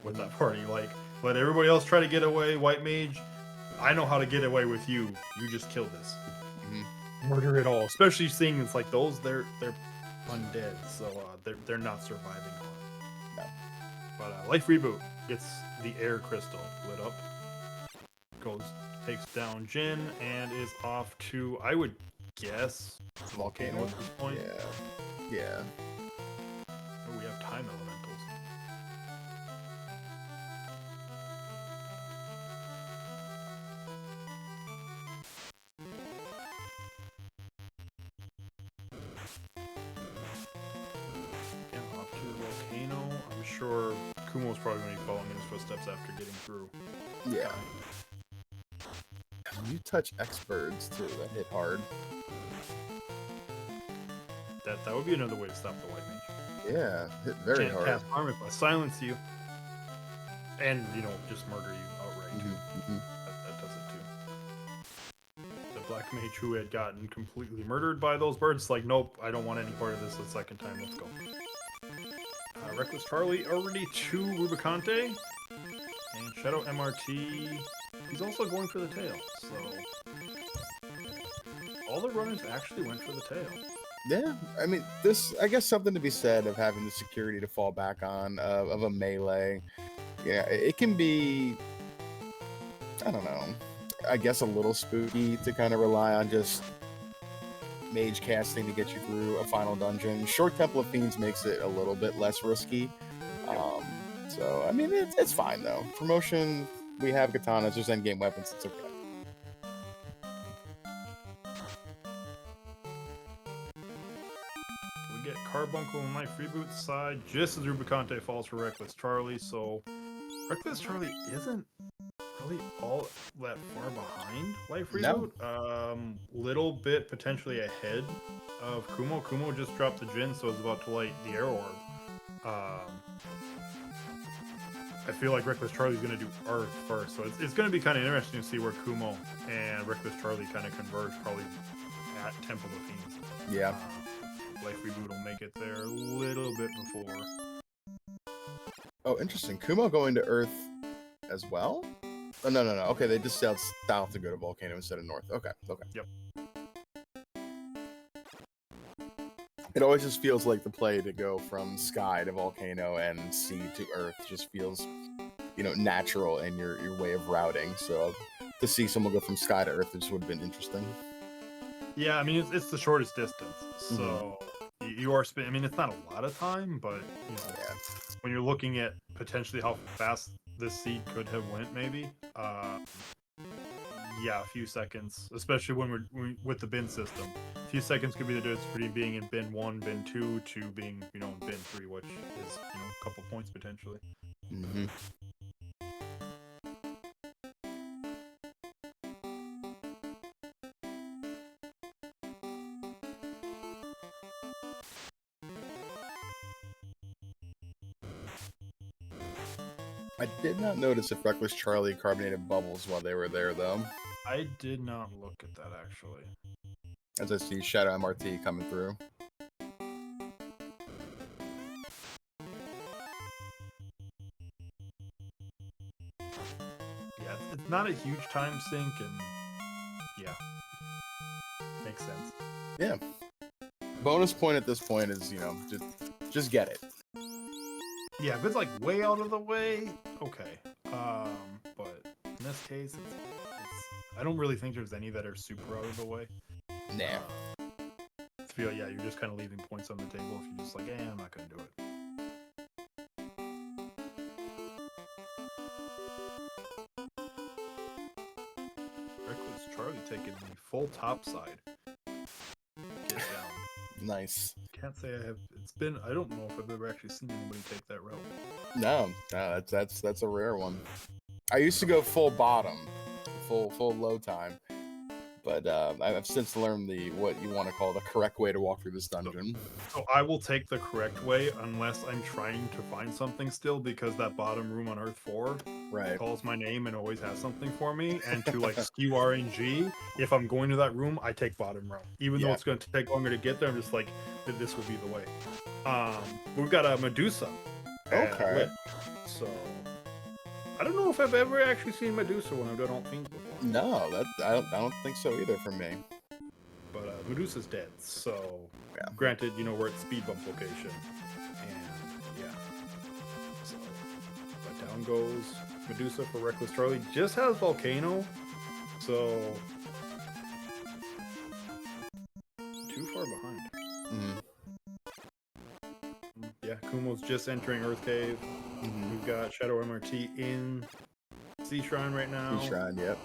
with that party. Like, let everybody else try to get away. White mage, I know how to get away with you. You just kill this. Murder it all. Especially seeing it's like those, they're undead, so they're not surviving harm. No. But Life Reboot gets the air crystal lit up. Takes down Jin and is off to, I would guess, Volcano at this point. Yeah. Oh, we have time elementals. Yeah, off to Volcano. I'm sure Kumo's probably going to be following in his footsteps after getting through. Yeah. You touch X-Birds too, that hit hard. That would be another way to stop the white mage. Yeah, hit very hard. Cast harm if I silence you. And, just murder you outright too. That does it too. The black mage who had gotten completely murdered by those birds, like, nope, I don't want any part of this the second time, let's go. Reckless Charlie already to Rubicante. And Shadow MRT, he's also going for the tail, so all the runners actually went for the tail. Yeah, I mean, I guess something to be said of having the security to fall back on, of a melee. Yeah, it can be, I don't know, I guess a little spooky to kind of rely on just mage casting to get you through a final dungeon. Short Temple of Fiends makes it a little bit less risky. So, I mean, it's fine, though. Promotion, we have katanas, there's endgame weapons, it's okay. We get Carbuncle and Life Reboot side just as Rubicante falls for Reckless Charlie, so Reckless Charlie isn't really all that far behind Life Reboot. No. Little bit potentially ahead of Kumo. Kumo just dropped the Jin, so it's about to light the Air Orb. I feel like Reckless Charlie's going to do Earth first, so it's going to be kind of interesting to see where Kumo and Reckless Charlie kind of converge, probably at Temple of Fiends. Yeah. Life Reboot will make it there a little bit before. Oh, interesting. Kumo going to Earth as well? Oh, no. Okay, they just sailed south to go to Volcano instead of north. Okay. Yep. It always just feels like the play to go from sky to volcano and sea to Earth just feels, natural in your way of routing. So to see someone go from sky to Earth just would have been interesting. Yeah, I mean it's the shortest distance, so you are spending. I mean it's not a lot of time, but when you're looking at potentially how fast this seed could have went, maybe. Yeah, a few seconds, especially when we're with the bin system. A few seconds could be the difference between being in bin 1, bin 2, to being, in bin 3, which is, a couple points potentially. Mm-hmm. I did not notice if Reckless Charlie carbonated bubbles while they were there, though. I did not look at that, actually. As I see Shadow MRT coming through. Yeah, it's not a huge time sink, and yeah, makes sense. Yeah. Bonus point at this point is, just get it. Yeah, if it's like way out of the way, okay. But in this case, it's I don't really think there's any that are super out of the way. Nah. You're just kind of leaving points on the table if you're just like, I'm not gonna do it. Reckless Charlie taking the full top side. Get down. Nice. Can't say I have. I don't know if I've ever actually seen anybody take that route. No, that's a rare one. I used to go full bottom, full low time, but I've since learned what you want to call the correct way to walk through this dungeon. So I will take the correct way unless I'm trying to find something still, because that bottom room on Earth 4 calls my name and always has something for me. And to skew RNG, if I'm going to that room, I take bottom row. Even though it's going to take longer to get there, I'm just like, this will be the way. We've got a Medusa. Okay. So I don't know if I've ever actually seen Medusa when I've done all things before. No, I don't think so either for me. But Medusa's dead, so granted, we're at speed bump location, and so but down goes Medusa for Reckless Charlie. Just has Volcano, so too far behind. Yeah, Kumo's just entering Earth Cave. We've got Shadow MRT in Sea Shrine right now. Sea Shrine, yep.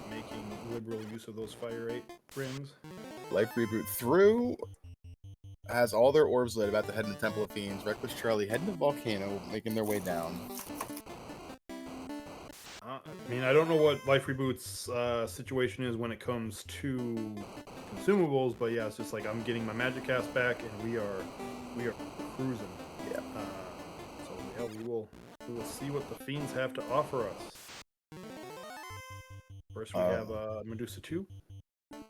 Making liberal use of those Fire 8 rings. Life Reboot through. Has all their orbs lit, about to head into Temple of Fiends. Reckless Charlie heading to Volcano, making their way down. I don't know what Life Reboot's situation is when it comes to consumables, but yeah, it's just like I'm getting my magic cast back, and we are cruising. Yeah. So we will see what the fiends have to offer us. First, we have Medusa 2. Got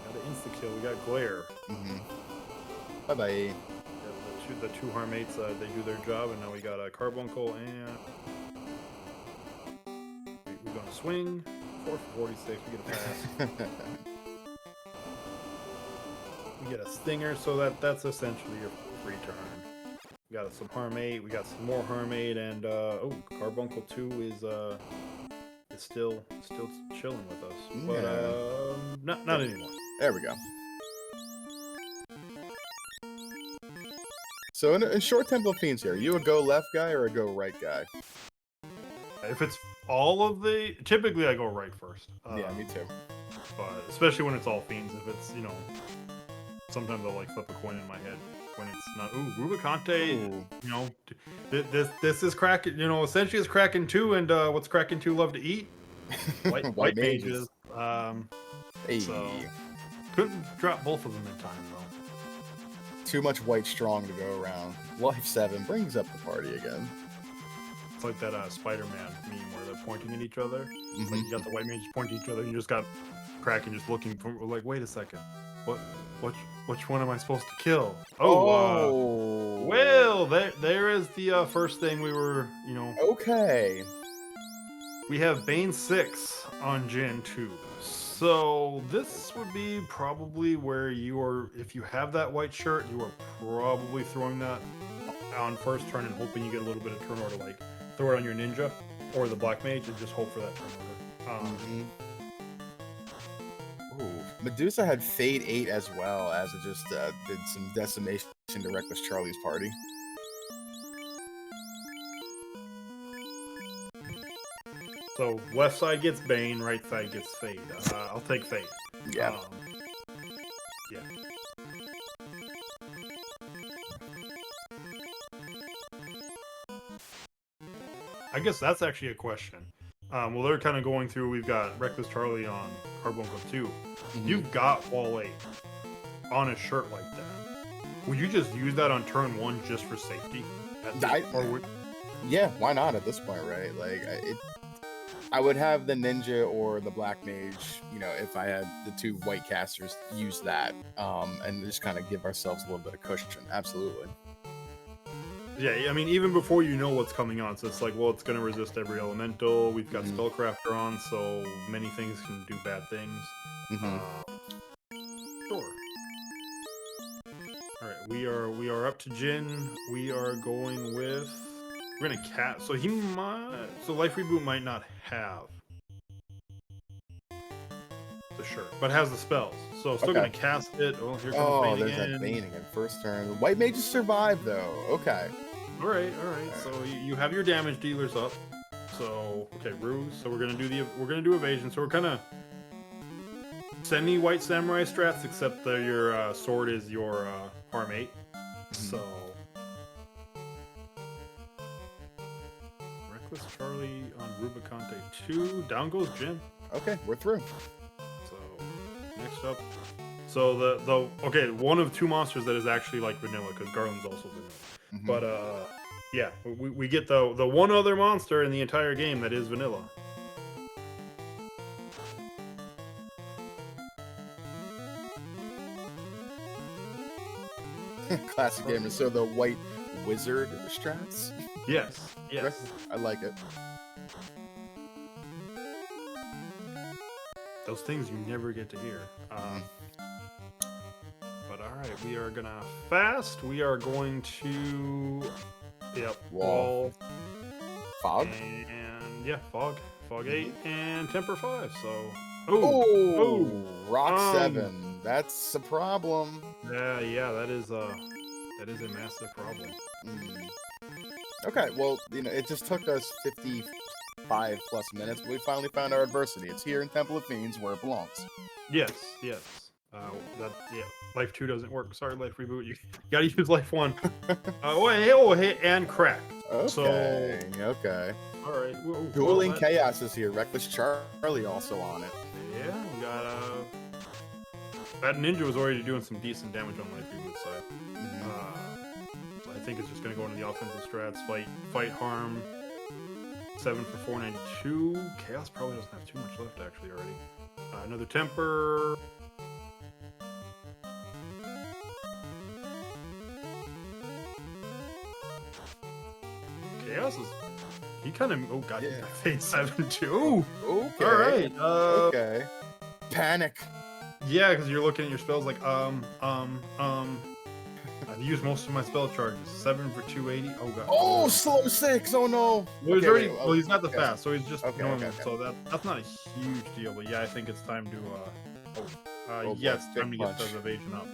an insta kill. We got Glare. Bye bye. The two Harmates, they do their job, and now we got a Carbuncle, and we're gonna swing. 4 for 46. We get a pass. We get a Stinger, so that's essentially your free turn. We got some Harmate. We got some more Harmate, and Carbuncle 2 is still chilling with us, but not anymore. There we go. So in short Temple of Fiends here, are you a go left guy or a go right guy? If it's all of typically I go right first. Yeah, me too. But especially when it's all fiends, if it's, sometimes I'll flip a coin in my head when it's not. Rubicante, this is Kraken, essentially it's Kraken 2, and what's Kraken 2 love to eat? White mages. Hey. So Couldn't drop both of them in time, though. Too much white strong to go around. Life 7 brings up the party again. It's like that Spider-Man meme where they're pointing at each other. Like Mhm. you got the white mages pointing at each other, and you just got Kraken just looking for, like, wait a second, what, which one am I supposed to kill? Oh, Well, there is the first thing we were, okay. we have Bane 6 on Gen 2. So this would be probably where you are, if you have that white shirt, you are probably throwing that on first turn and hoping you get a little bit of turn order, like throw it on your ninja or the black mage and just hope for that turn order. Ooh, Medusa had Fade 8 as well, as it just did some decimation to Reckless Charlie's party. So left side gets Bane, right side gets Fade. I'll take Fade. Yeah. Yeah. I guess that's actually a question. Well, they're kind of going through. We've got Reckless Charlie on Carbuncle 2. You've got Wall 8 on a shirt like that. Would you just use that on turn 1 just for safety? Yeah, why not at this point, right? Like, I would have the ninja or the black mage, if I had the 2 white casters, use that, and just kind of give ourselves a little bit of cushion. Absolutely. Yeah, I mean, even before you know what's coming on, so it's like, well, it's going to resist every elemental. We've got Spellcrafter on, so many things can do bad things. Sure. All right, we are up to Jin. We are going with. We're gonna cast. So he might. So Life Reboot might not have the shirt, but has the spells. So still gonna cast it. Oh, here comes Bane there's again. that Bane again. First turn. The white mages survive though. Okay. All right. So you have your damage dealers up. So okay, ruse. So we're gonna do evasion. So we're kind of semi-white samurai strats, except that your sword is your harm 8. So Reckless Charlie on Rubicante 2. Down goes Jin. Okay, we're through. So next up, so the one of 2 monsters that is actually like vanilla, because Garland's also vanilla. But yeah, we get the one other monster in the entire game that is vanilla. Classic gamer. So the white wizard strats. Yes. I like it. Those things you never get to hear. But all right, we are gonna fast. We are going to wall, fog, and fog 8 and temper 5. So rock 7. That's a problem. Yeah, that is a massive problem. Okay, well, it just took us 55 plus minutes, but we finally found our adversity. It's here in Temple of Fiends where it belongs. Yes. Life 2 doesn't work. Sorry, Life Reboot. You gotta use Life 1. And crack. Okay. All right. Dueling Chaos is here. Reckless Charlie also on it. Yeah, we got that ninja was already doing some decent damage on Life Reboot side. So I think it's just gonna go into the offensive strats. Fight harm. 7 for 492. Chaos probably doesn't have too much left actually already. Another temper. Chaos is. He kind of. Oh god, he's got Fade 7 too. Okay. All right. Okay. Panic. Yeah, because you're looking at your spells like I've used most of my spell charges. 7 for 280. Oh god. Oh, slow 6. Oh no. Well, he's not the fast, so he's just normal. Okay. So that's not a huge deal. But yeah, I think it's time to. It's time to get the evasion up.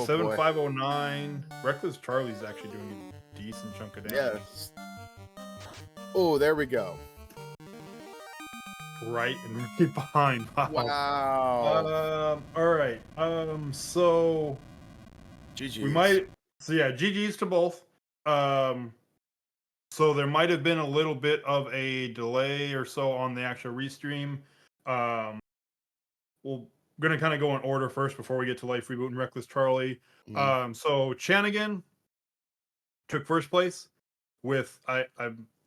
7509. Reckless Charlie's actually doing a decent chunk of damage. Yes. Oh, there we go. Right and right behind. Wow. All right. So. GG's. We might. So yeah, GG's to both. So there might have been a little bit of a delay or so on the actual restream. We'll gonna kind of go in order first before we get to Life Reboot and Reckless Charlie. Mm. So Chanigan took first place with I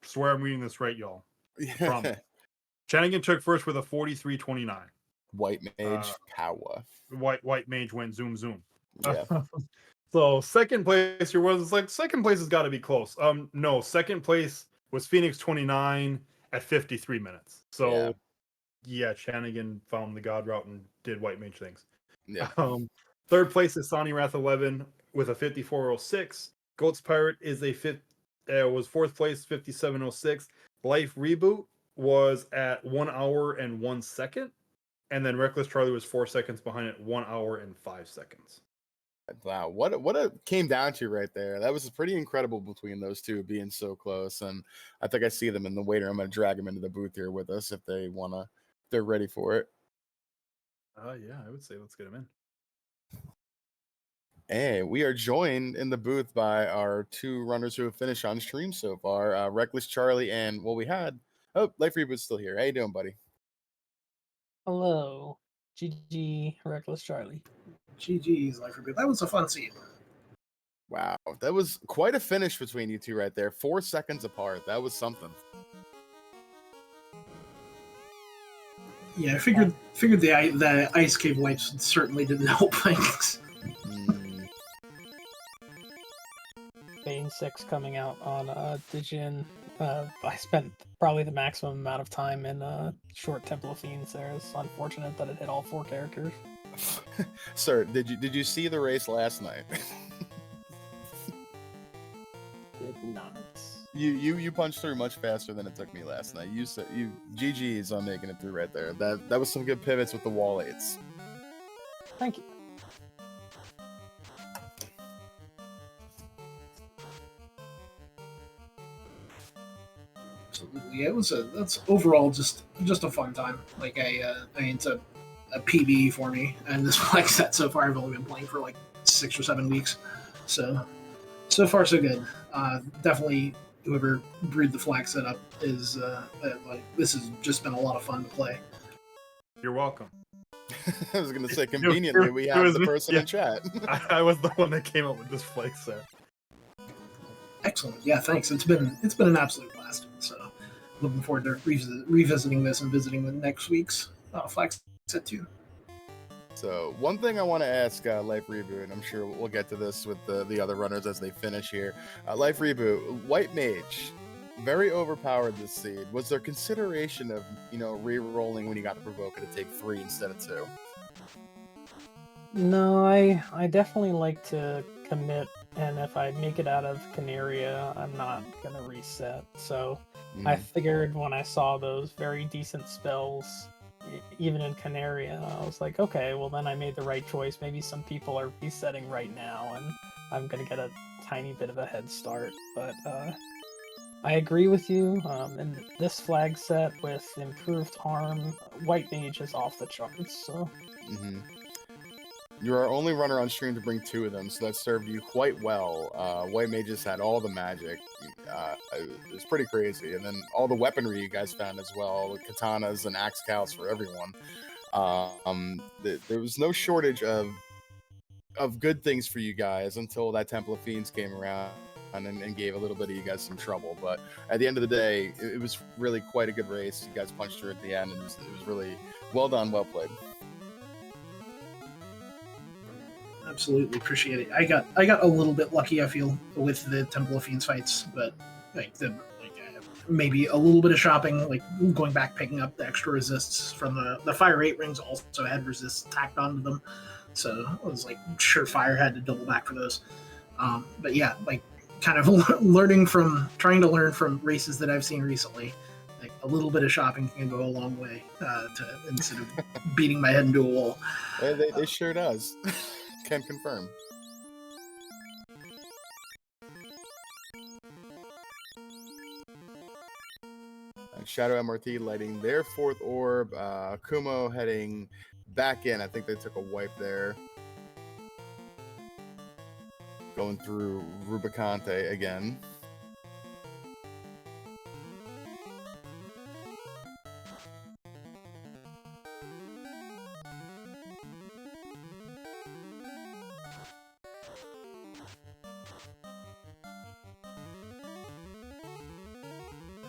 swear I'm reading this right, y'all. Promise. Chanigan took first with a 43.29. White Uh, mage power. White mage went zoom zoom. Yeah. So second place here was like second place has got to be close. No, second place was Phoenix 29 at 53 minutes. So yeah, Chanigan found the god route and did white mage things. Yeah. Third place is Sonny Wrath 11 with a 54.06. Goats Pirate is was fourth place 57.06. Life Reboot was at 1 hour and 1 second, and then Reckless Charlie was 4 seconds behind it, 1 hour and 5 seconds. Wow, what it came down to right there. That was pretty incredible between those two being so close. And I think I see them in the waiting room. I'm gonna drag them into the booth here with us if they're ready for it. Yeah, I would say let's get them in. Hey, we are joined in the booth by our two runners who have finished on stream so far, Reckless Charlie and Life Reboot's still here. How you doing, buddy? Hello, GG Reckless Charlie. GG's Life Reboot. That was a fun scene. Wow, that was quite a finish between you two right there. 4 seconds apart. That was something. Yeah, I figured the ice cave wipes certainly didn't help things. Bane 6 coming out on Dijin. I spent probably the maximum amount of time in short Temple of Fiends there. It's unfortunate that it hit all 4 characters. Sir, did you see the race last night? Did not. You punched through much faster than it took me last night. You GG's on making it through right there. That was some good pivots with the wall 8s. Thank you. Absolutely, yeah, that's overall just a fun time. Like it's a PB for me, and this flag set so far I've only been playing for like 6 or 7 weeks, so far so good. Definitely, whoever brewed the flag setup is like this has just been a lot of fun to play. You're welcome. I was gonna say conveniently we have the person in chat. I was the one that came up with this flag set. Excellent. Yeah, thanks. It's been an absolute blast. So looking forward to revisiting this and visiting the next week's flag set too. So one thing I want to ask Life Reboot, and I'm sure we'll get to this with the other runners as they finish here. Life Reboot, White Mage, very overpowered this seed. Was there consideration of re-rolling when you got the Provoker to take 3 instead of 2? No, I definitely like to commit, and if I make it out of Canaria, I'm not gonna reset. So I figured when I saw those very decent spells, even in Canaria, I was like, okay, well then I made the right choice. Maybe some people are resetting right now, and I'm gonna get a tiny bit of a head start. But I agree with you. In this flag set with improved harm, White Mage is off the charts. So. You're our only runner on stream to bring 2 of them, so that served you quite well. White Mages had all the magic. It was pretty crazy. And then all the weaponry you guys found as well, the katanas and axe cows for everyone. There was no shortage of good things for you guys until that Temple of Fiends came around and gave a little bit of you guys some trouble. But at the end of the day, it was really quite a good race. You guys punched through at the end, and it was really well done, well played. Absolutely appreciate it. I got a little bit lucky, I feel, with the Temple of Fiends fights, but maybe a little bit of shopping, like going back picking up the extra resists from the Fire 8 rings also had resists tacked onto them, so I was like surefire had to double back for those. But yeah, like kind of trying to learn from races that I've seen recently. Like a little bit of shopping can go a long way instead of beating my head into a wall. They sure does. Can confirm. Shadow MRT lighting their 4th orb. Kumo heading back in. I think they took a wipe there. Going through Rubicante again.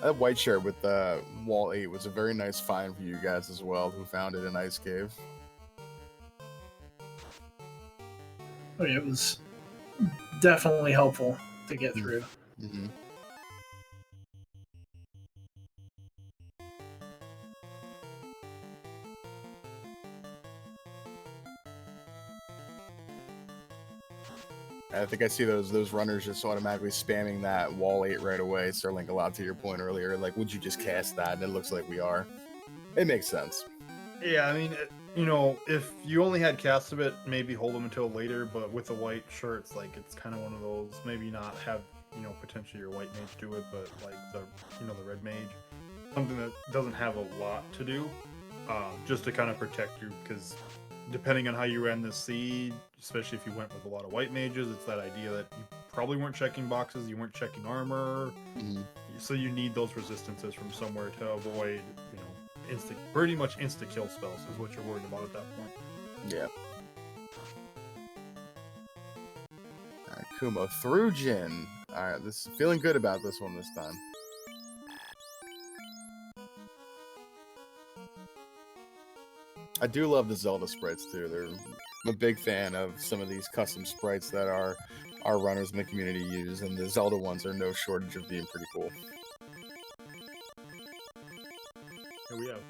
That white shirt with the wall 8 was a very nice find for you guys as well, who found it in Ice Cave. I mean, it was definitely helpful to get through. Mm-hmm. I think I see those runners just automatically spamming that wall 8 right away. Sterling, a lot to your point earlier. Like, would you just cast that? And it looks like we are. It makes sense. Yeah, I mean, you know, if you only had cast of it, maybe hold them until later. But with the white shirts, like it's kind of one of those. Maybe not have potentially your white mage do it, but like the red mage, something that doesn't have a lot to do, just to kind of protect you, because depending on how you ran this seed, especially if you went with a lot of white mages, it's that idea that you probably weren't checking boxes, you weren't checking armor, so you need those resistances from somewhere to avoid, pretty much insta kill spells is what you're worried about at that point. Yeah. All right, Kumo through Jin. All right, this feeling good about this one this time. I do love the Zelda sprites too. I'm a big fan of some of these custom sprites that our runners in the community use, and the Zelda ones are no shortage of being pretty cool. And we have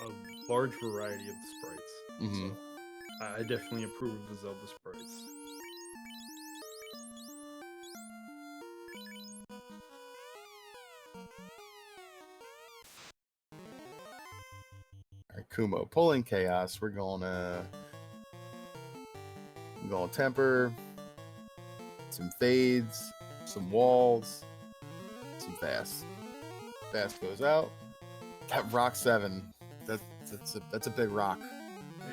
a large variety of the sprites. Mm-hmm. So I definitely approve of the Zelda sprites. All right, Kumo pulling chaos. We're going temper, some fades, some walls, some fast. Fast goes out. That rock 7. That's a big rock.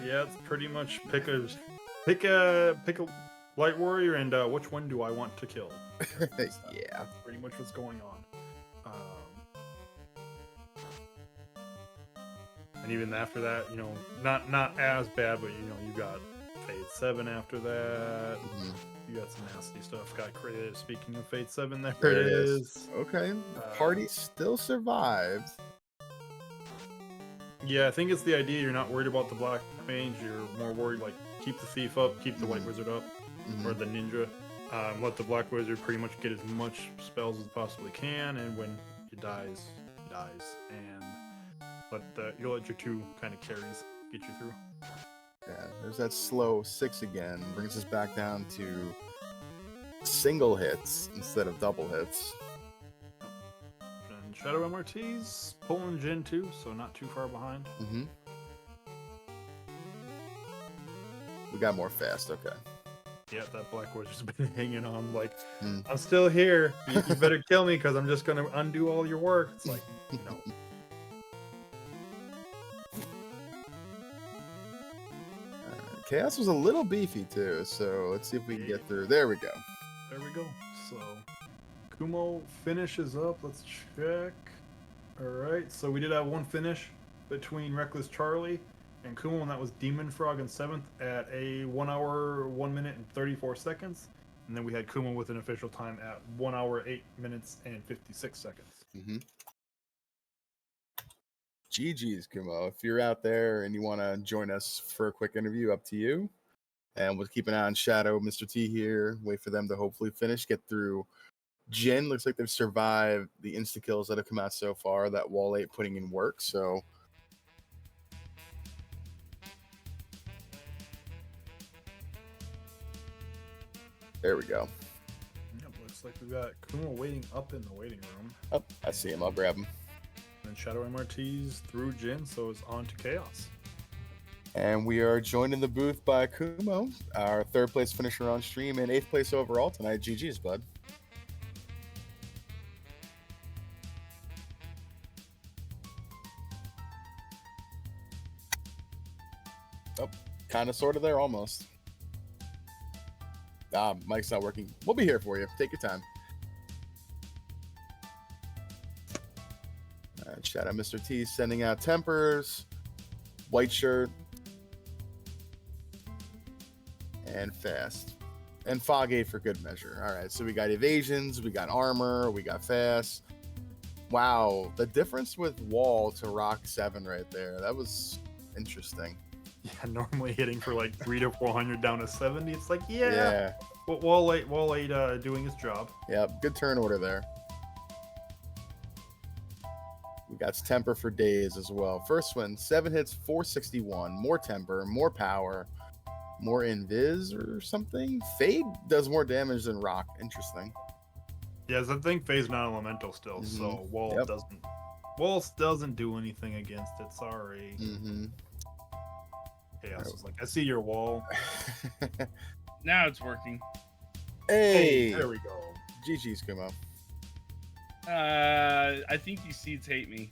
Yeah, it's pretty much pick a light warrior and which one do I want to kill? Yeah, That's pretty much what's going on. And even after that, not as bad, but you got Fade 7 after that. Mm-hmm. You got some nasty stuff got created. Speaking of Fade 7, there There it it is. Okay, the party still survived. Yeah, I think it's the idea you're not worried about the black mage. You're more worried, like, keep the thief up, keep the white wizard up, or the ninja. Let the black wizard pretty much get as much spells as possibly can, and when he dies, he dies. And you'll let your 2 kind of carries get you through. Yeah, there's that slow 6 again. Brings us back down to single hits instead of double hits. And Shadow MRT's pulling Jin too, so not too far behind. Mm-hmm. We got more fast, okay. Yeah, that black wizard's been hanging on like, I'm still here. You better kill me because I'm just going to undo all your work. It's like, no. Chaos was a little beefy too, so let's see if we can get through. There we go. There we go. So, Kumo finishes up. Let's check. Alright, so we did have one finish between Reckless Charlie and Kumo, and that was Demon Frog in 7th at a 1 hour, 1 minute, and 34 seconds. And then we had Kumo with an official time at 1 hour, 8 minutes, and 56 seconds. Mm-hmm. GG's, Kumo. If you're out there and you want to join us for a quick interview, up to you. And we'll keep an eye on Shadow, Mr. T here. Wait for them to hopefully finish, get through. Jin looks like they've survived the insta kills that have come out so far. That wall 8 putting in work. So there we go. Yep, looks like we've got Kumo waiting up in the waiting room. Oh, I see him. I'll grab him. And Shadow MRT's through Jin, so it's on to Chaos. And we are joined in the booth by Kumo, our 3rd place finisher on stream and 8th place overall tonight. GG's, bud. Oh, kind of, sort of there, almost. Mic's not working. We'll be here for you. Take your time. All right, shout out Mr. T sending out tempers, white shirt, and fast. And fog 8 for good measure. All right, so we got evasions, we got armor, we got fast. Wow, the difference with wall to rock 7 right there. That was interesting. Yeah, normally hitting for like 300 to 400 down to 70. It's like, yeah. Yeah. But Wall 8 doing his job. Yep. Good turn order there. We got temper for days as well. First one, 7 hits, 461. More temper, more power, more invis or something. Fade does more damage than rock. Interesting. Yes, I think Phase not elemental still, so Wall Yep. doesn't do anything against it. Sorry. Mm-hmm. Chaos is like, I see your wall. Now it's working. Hey, There we go. GG's, Kumo. I think these seeds hate me.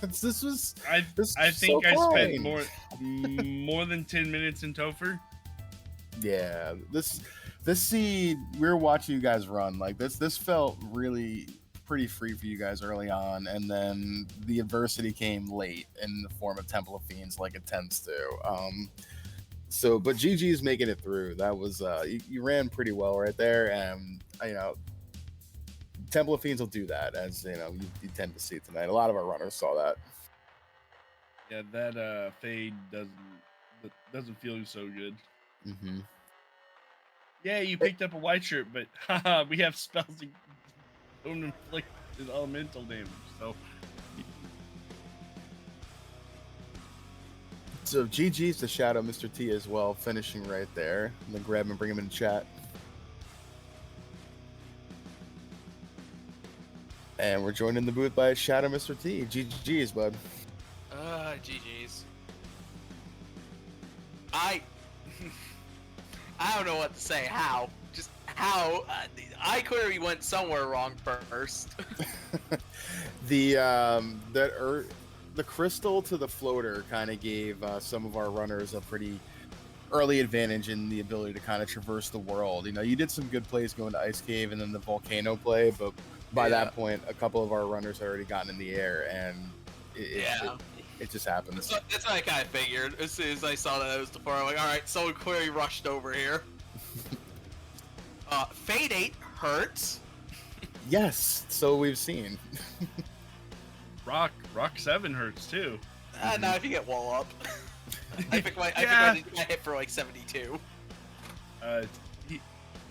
This was. I This I is think so I fine. spent more than 10 minutes in Topher. Yeah, this seed, we were watching you guys run. Like this felt really pretty free for you guys early on, and then the adversity came late in the form of Temple of Fiends, like it tends to. So, but GG's making it through. That was you ran pretty well right there, and Temple of Fiends will do that, as you tend to see tonight. A lot of our runners saw that. Yeah, that fade doesn't feel so good. Mm-hmm. Yeah, you picked up a white shirt, but haha, we have spells that don't inflict elemental damage. So GG's to Shadow Mr. T as well, finishing right there. And then grab him and bring him in chat. And we're joined in the booth by Shadow Mr. T. GG's, bud. GG's. I don't know what to say. How? Just how? iQuery went somewhere wrong first. The crystal to the floater kind of gave some of our runners a pretty early advantage in the ability to kind of traverse the world. You did some good plays going to Ice Cave and then the volcano play, but by that point, a couple of our runners had already gotten in the air, and it just happens. That's what I kind of figured. As soon as I saw that it was the part, I'm like, all right, someone clearly rushed over here. Fade 8 hurts. Yes, so we've seen. Rock 7 hurts too. Now if you get wall up. I think I got hit for like 72.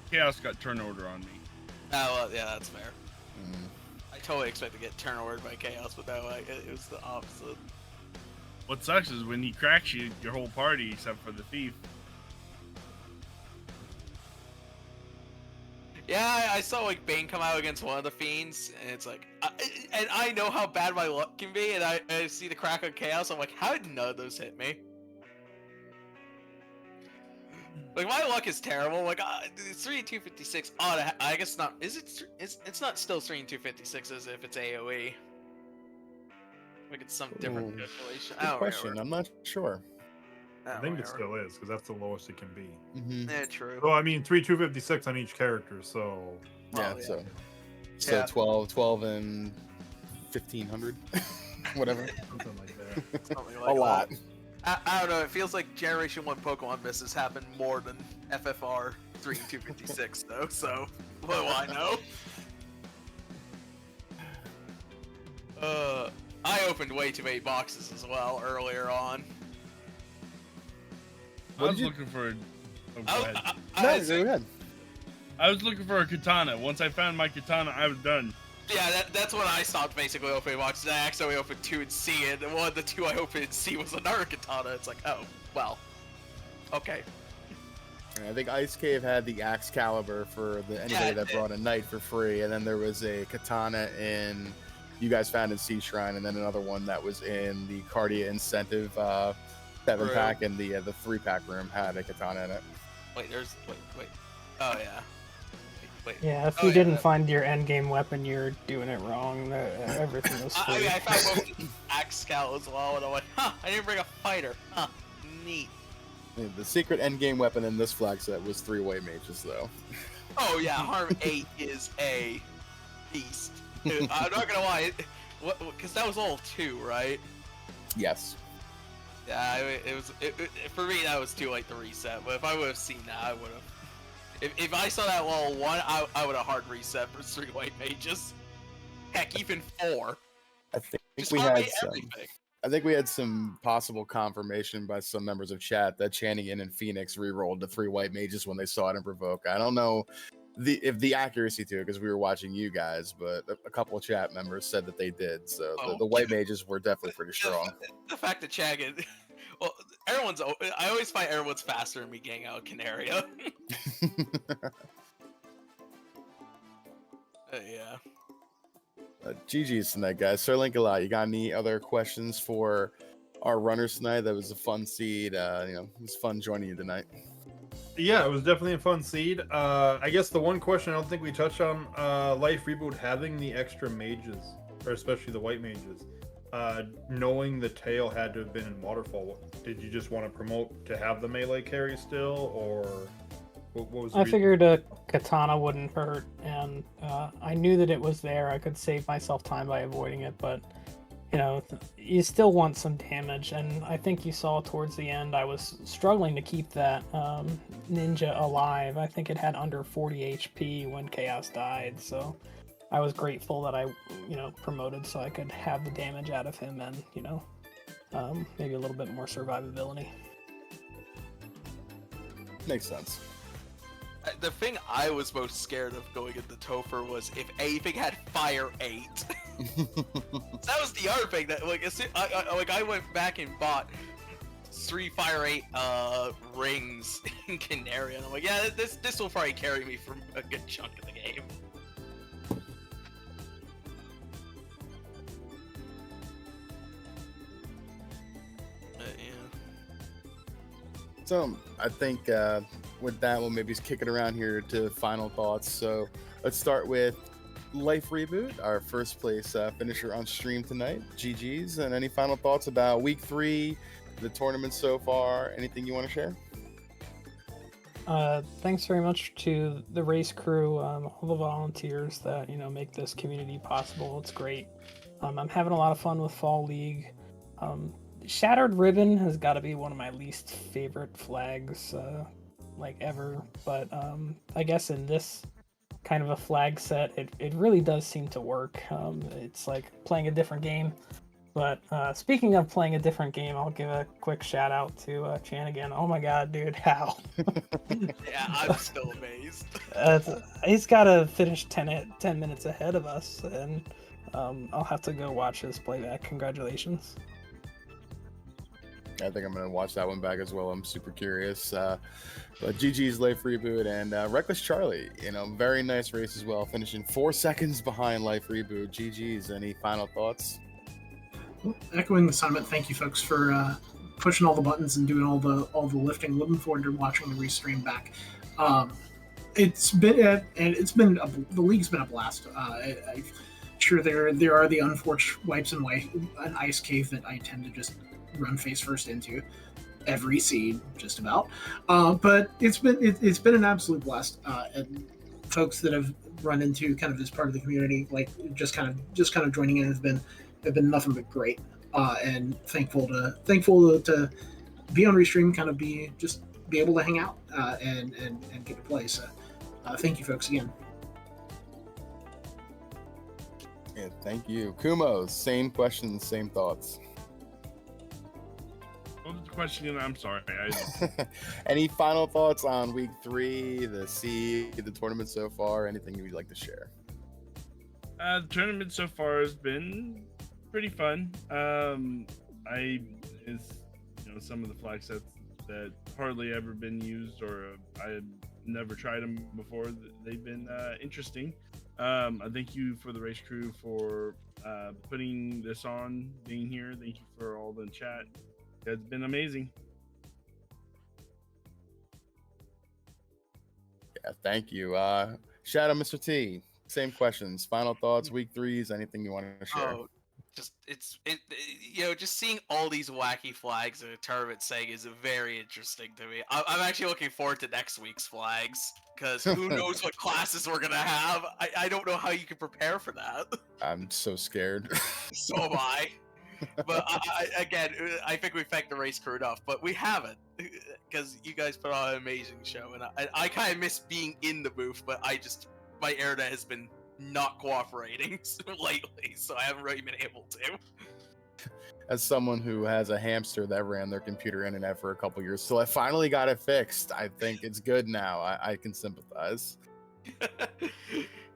Chaos got turn order on me. Oh, well, yeah, that's fair. I totally expect to get turn ordered by Chaos, but no, it was the opposite. What sucks is when he cracks you, your whole party except for the thief. Yeah, I saw like Bane come out against one of the fiends, and it's like, and I know how bad my luck can be, and I see the crack on Chaos. I'm like, how did none of those hit me? Like my luck is terrible. Like 3 and 256. I guess not. Is it? It's not still 3 and 256 as if it's AOE. Like it's some different calculation. Good question. I'm not sure. I think it still is, because that's the lowest it can be. Mm-hmm. Yeah, true. So, I mean, 256 on each character, so... Yeah, yeah. So Yeah. 12 and 1500, whatever. Something like that. Something A like lot. that. I don't know. It feels like Generation 1 Pokemon misses happen more than FFR 3 and 256, though. So what do I know? I opened way too many boxes as well earlier on. I was looking for a... Oh, go ahead. No, go ahead. I was looking for a katana. Once I found my katana, I was done. Yeah, that's when I stopped basically opening boxes. I accidentally opened 2 in C, and one of the 2 I opened in C was another katana. It's like, oh, well, okay. And I think Ice Cave had the Axe Caliber for anybody that brought a knight for free, and then there was a katana you guys found in Sea Shrine, and then another one that was in the Cardia Incentive 7-pack, and the 3-pack room had a katana in it. Wait. Oh yeah. Wait. Yeah, if you didn't find your endgame weapon, you're doing it wrong. Everything was free. I mean, I found both Axe Scout as well, and I went, huh, I didn't bring a fighter. Huh, neat. Yeah, the secret endgame weapon in this flag set was 3 white mages, though. Oh yeah, Harm 8 is a beast. I'm not gonna lie, because that was all 2, right? Yes. Yeah, it was for me. That was too late to reset. But if I would have seen that, I would have. If I saw that level 1, I would have hard reset for 3 white mages. Heck, even 4. I think Just we automate had some. everything. I think we had some possible confirmation by some members of chat that Chanigan and Phoenix re-rolled the 3 white mages when they saw it in Provoke. I don't know if the accuracy to it because we were watching you guys, but a couple of chat members said that they did. So Oh. the white mages were definitely pretty strong. The fact that Chagan, well, I always find everyone's faster than me getting out of Canaria. Yeah. GG's tonight, guys. Sir Link a lot. You got any other questions for our runners tonight? That was a fun seed. It was fun joining you tonight. Yeah, it was definitely a fun seed. I guess the one question I don't think we touched on, Life Reboot having the extra mages, or especially the white mages. Knowing the tail had to have been in Waterfall, did you just want to promote to have the melee carry still, or what was the I reason? figured a katana wouldn't hurt, and I knew that it was there. I could save myself time by avoiding it, but you still want some damage, and I think you saw towards the end I was struggling to keep that ninja alive. I think it had under 40 HP when Chaos died, so I was grateful that I promoted so I could have the damage out of him and maybe a little bit more survivability. Makes sense. The thing I was most scared of going into Topher was if anything had Fire 8. That was the other thing that I went back and bought 3 Fire 8 rings in Canaria, and I'm like, yeah, this will probably carry me for a good chunk of the game. So I think with that, we'll maybe kick it around here to final thoughts. So let's start with Life Reboot, our first place finisher on stream tonight. GG's. And any final thoughts about week 3, the tournament so far? Anything you want to share? Thanks very much to the race crew, all the volunteers that make this community possible. It's great. I'm having a lot of fun with Fall League. Shattered Ribbon has got to be one of my least favorite flags ever, but I guess in this kind of a flag set it really does seem to work. It's like playing a different game. But speaking of playing a different game, I'll give a quick shout out to Chanigan. Oh my god, dude, how? Yeah, I'm still amazed. He's got to finish 10 minutes ahead of us, and I'll have to go watch his playback. Congratulations. I think I'm going to watch that one back as well. I'm super curious. But GG's Life Reboot and Reckless Charlie, very nice race as well, finishing 4 seconds behind Life Reboot. GG's. Any final thoughts? Well, echoing the sentiment, thank you folks for pushing all the buttons and doing all the lifting. Looking forward to watching the restream back. The league's been a blast. I'm sure there are the unfortunate wipes and an ice cave that I tend to just run face first into every seed, just about. But it's been an absolute blast. And folks that have run into kind of this part of the community, like just kind of joining in, have been nothing but great. And thankful to be on Restream, kind of be able to hang out and get to play. So thank you folks again. Yeah, thank you. Kumo, same questions, same thoughts. What was the question? I'm sorry. Any final thoughts on week 3, the seed, the tournament so far? Anything you'd like to share? The tournament so far has been pretty fun. Some of the flag sets that hardly ever been used, or I had never tried them before. They've been interesting. I thank you for the race crew for putting this on, being here. Thank you for all the chat. It's been amazing. Yeah, thank you. Shadow Mr. T, same questions. Final thoughts, week 3s, anything you want to share? Oh, just seeing all these wacky flags in a tournament setting is very interesting to me. I'm actually looking forward to next week's flags, because who knows what classes we're gonna have. I don't know how you can prepare for that. I'm so scared. So am I. But I think we thanked the race crew enough, but we haven't, because you guys put on an amazing show, and I kind of miss being in the booth, but my internet has been not cooperating lately, so I haven't really been able to. As someone who has a hamster that ran their computer internet for a couple years, so I finally got it fixed. I think it's good now. I can sympathize.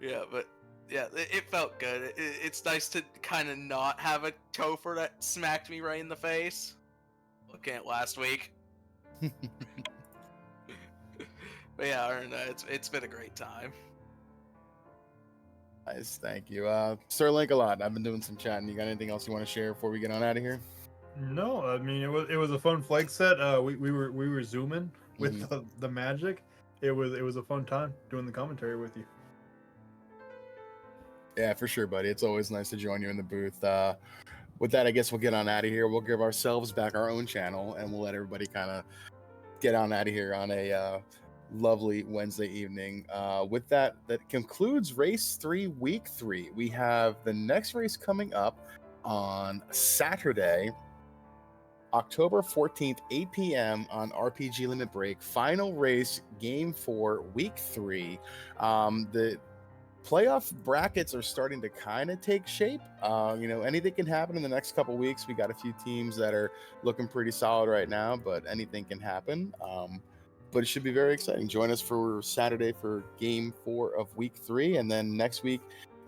Yeah, but yeah, it felt good. It's nice to kind of not have a Topher that smacked me right in the face. Looking at last week. But yeah, other than that, it's been a great time. Nice, thank you. Sir Link a lot. I've been doing some chatting. You got anything else you want to share before we get on out of here? No, I mean it was a fun flag set. We were zooming with the magic. It was a fun time doing the commentary with you. Yeah, for sure, buddy. It's always nice to join you in the booth. With that, I guess we'll get on out of here. We'll give ourselves back our own channel, and we'll let everybody kind of get on out of here on a lovely Wednesday evening. With that, that concludes race 3, week 3. We have the next race coming up on Saturday, October 14th, 8 p.m. on RPG Limit Break. Final race, game 4, week 3. The playoff brackets are starting to kind of take shape. Anything can happen in the next couple weeks. We got a few teams that are looking pretty solid right now, but anything can happen. But it should be very exciting. Join us for Saturday for game 4 of week 3. And then next week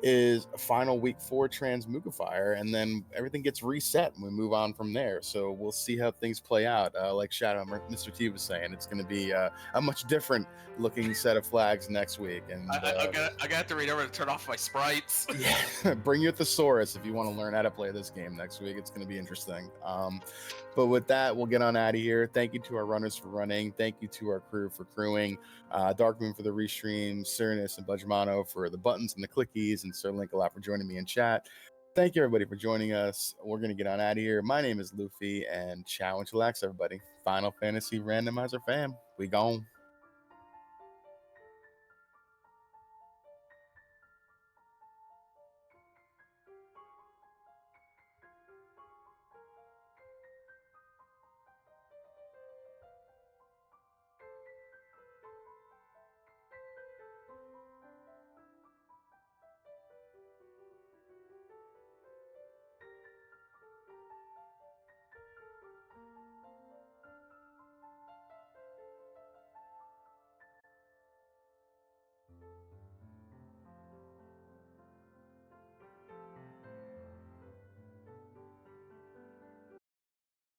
is final week 4 Transmogrifier. And then everything gets reset and we move on from there. So we'll see how things play out. Like Shadow, Mr. T was saying, it's going to be a much different looking set of flags next week. And I got to read over to turn off my sprites. Yeah, bring your thesaurus if you want to learn how to play this game next week. It's going to be interesting. But with that, we'll get on out of here. Thank you to our runners for running. Thank you to our crew for crewing. Darkmoon for the restream, Cernus and Budgemano for the buttons and the clickies, and Sir Link a lot for joining me in chat. Thank you, everybody, for joining us. We're going to get on out of here. My name is Luffy, and ciao and chillax, everybody. Final Fantasy Randomizer fam. We gone.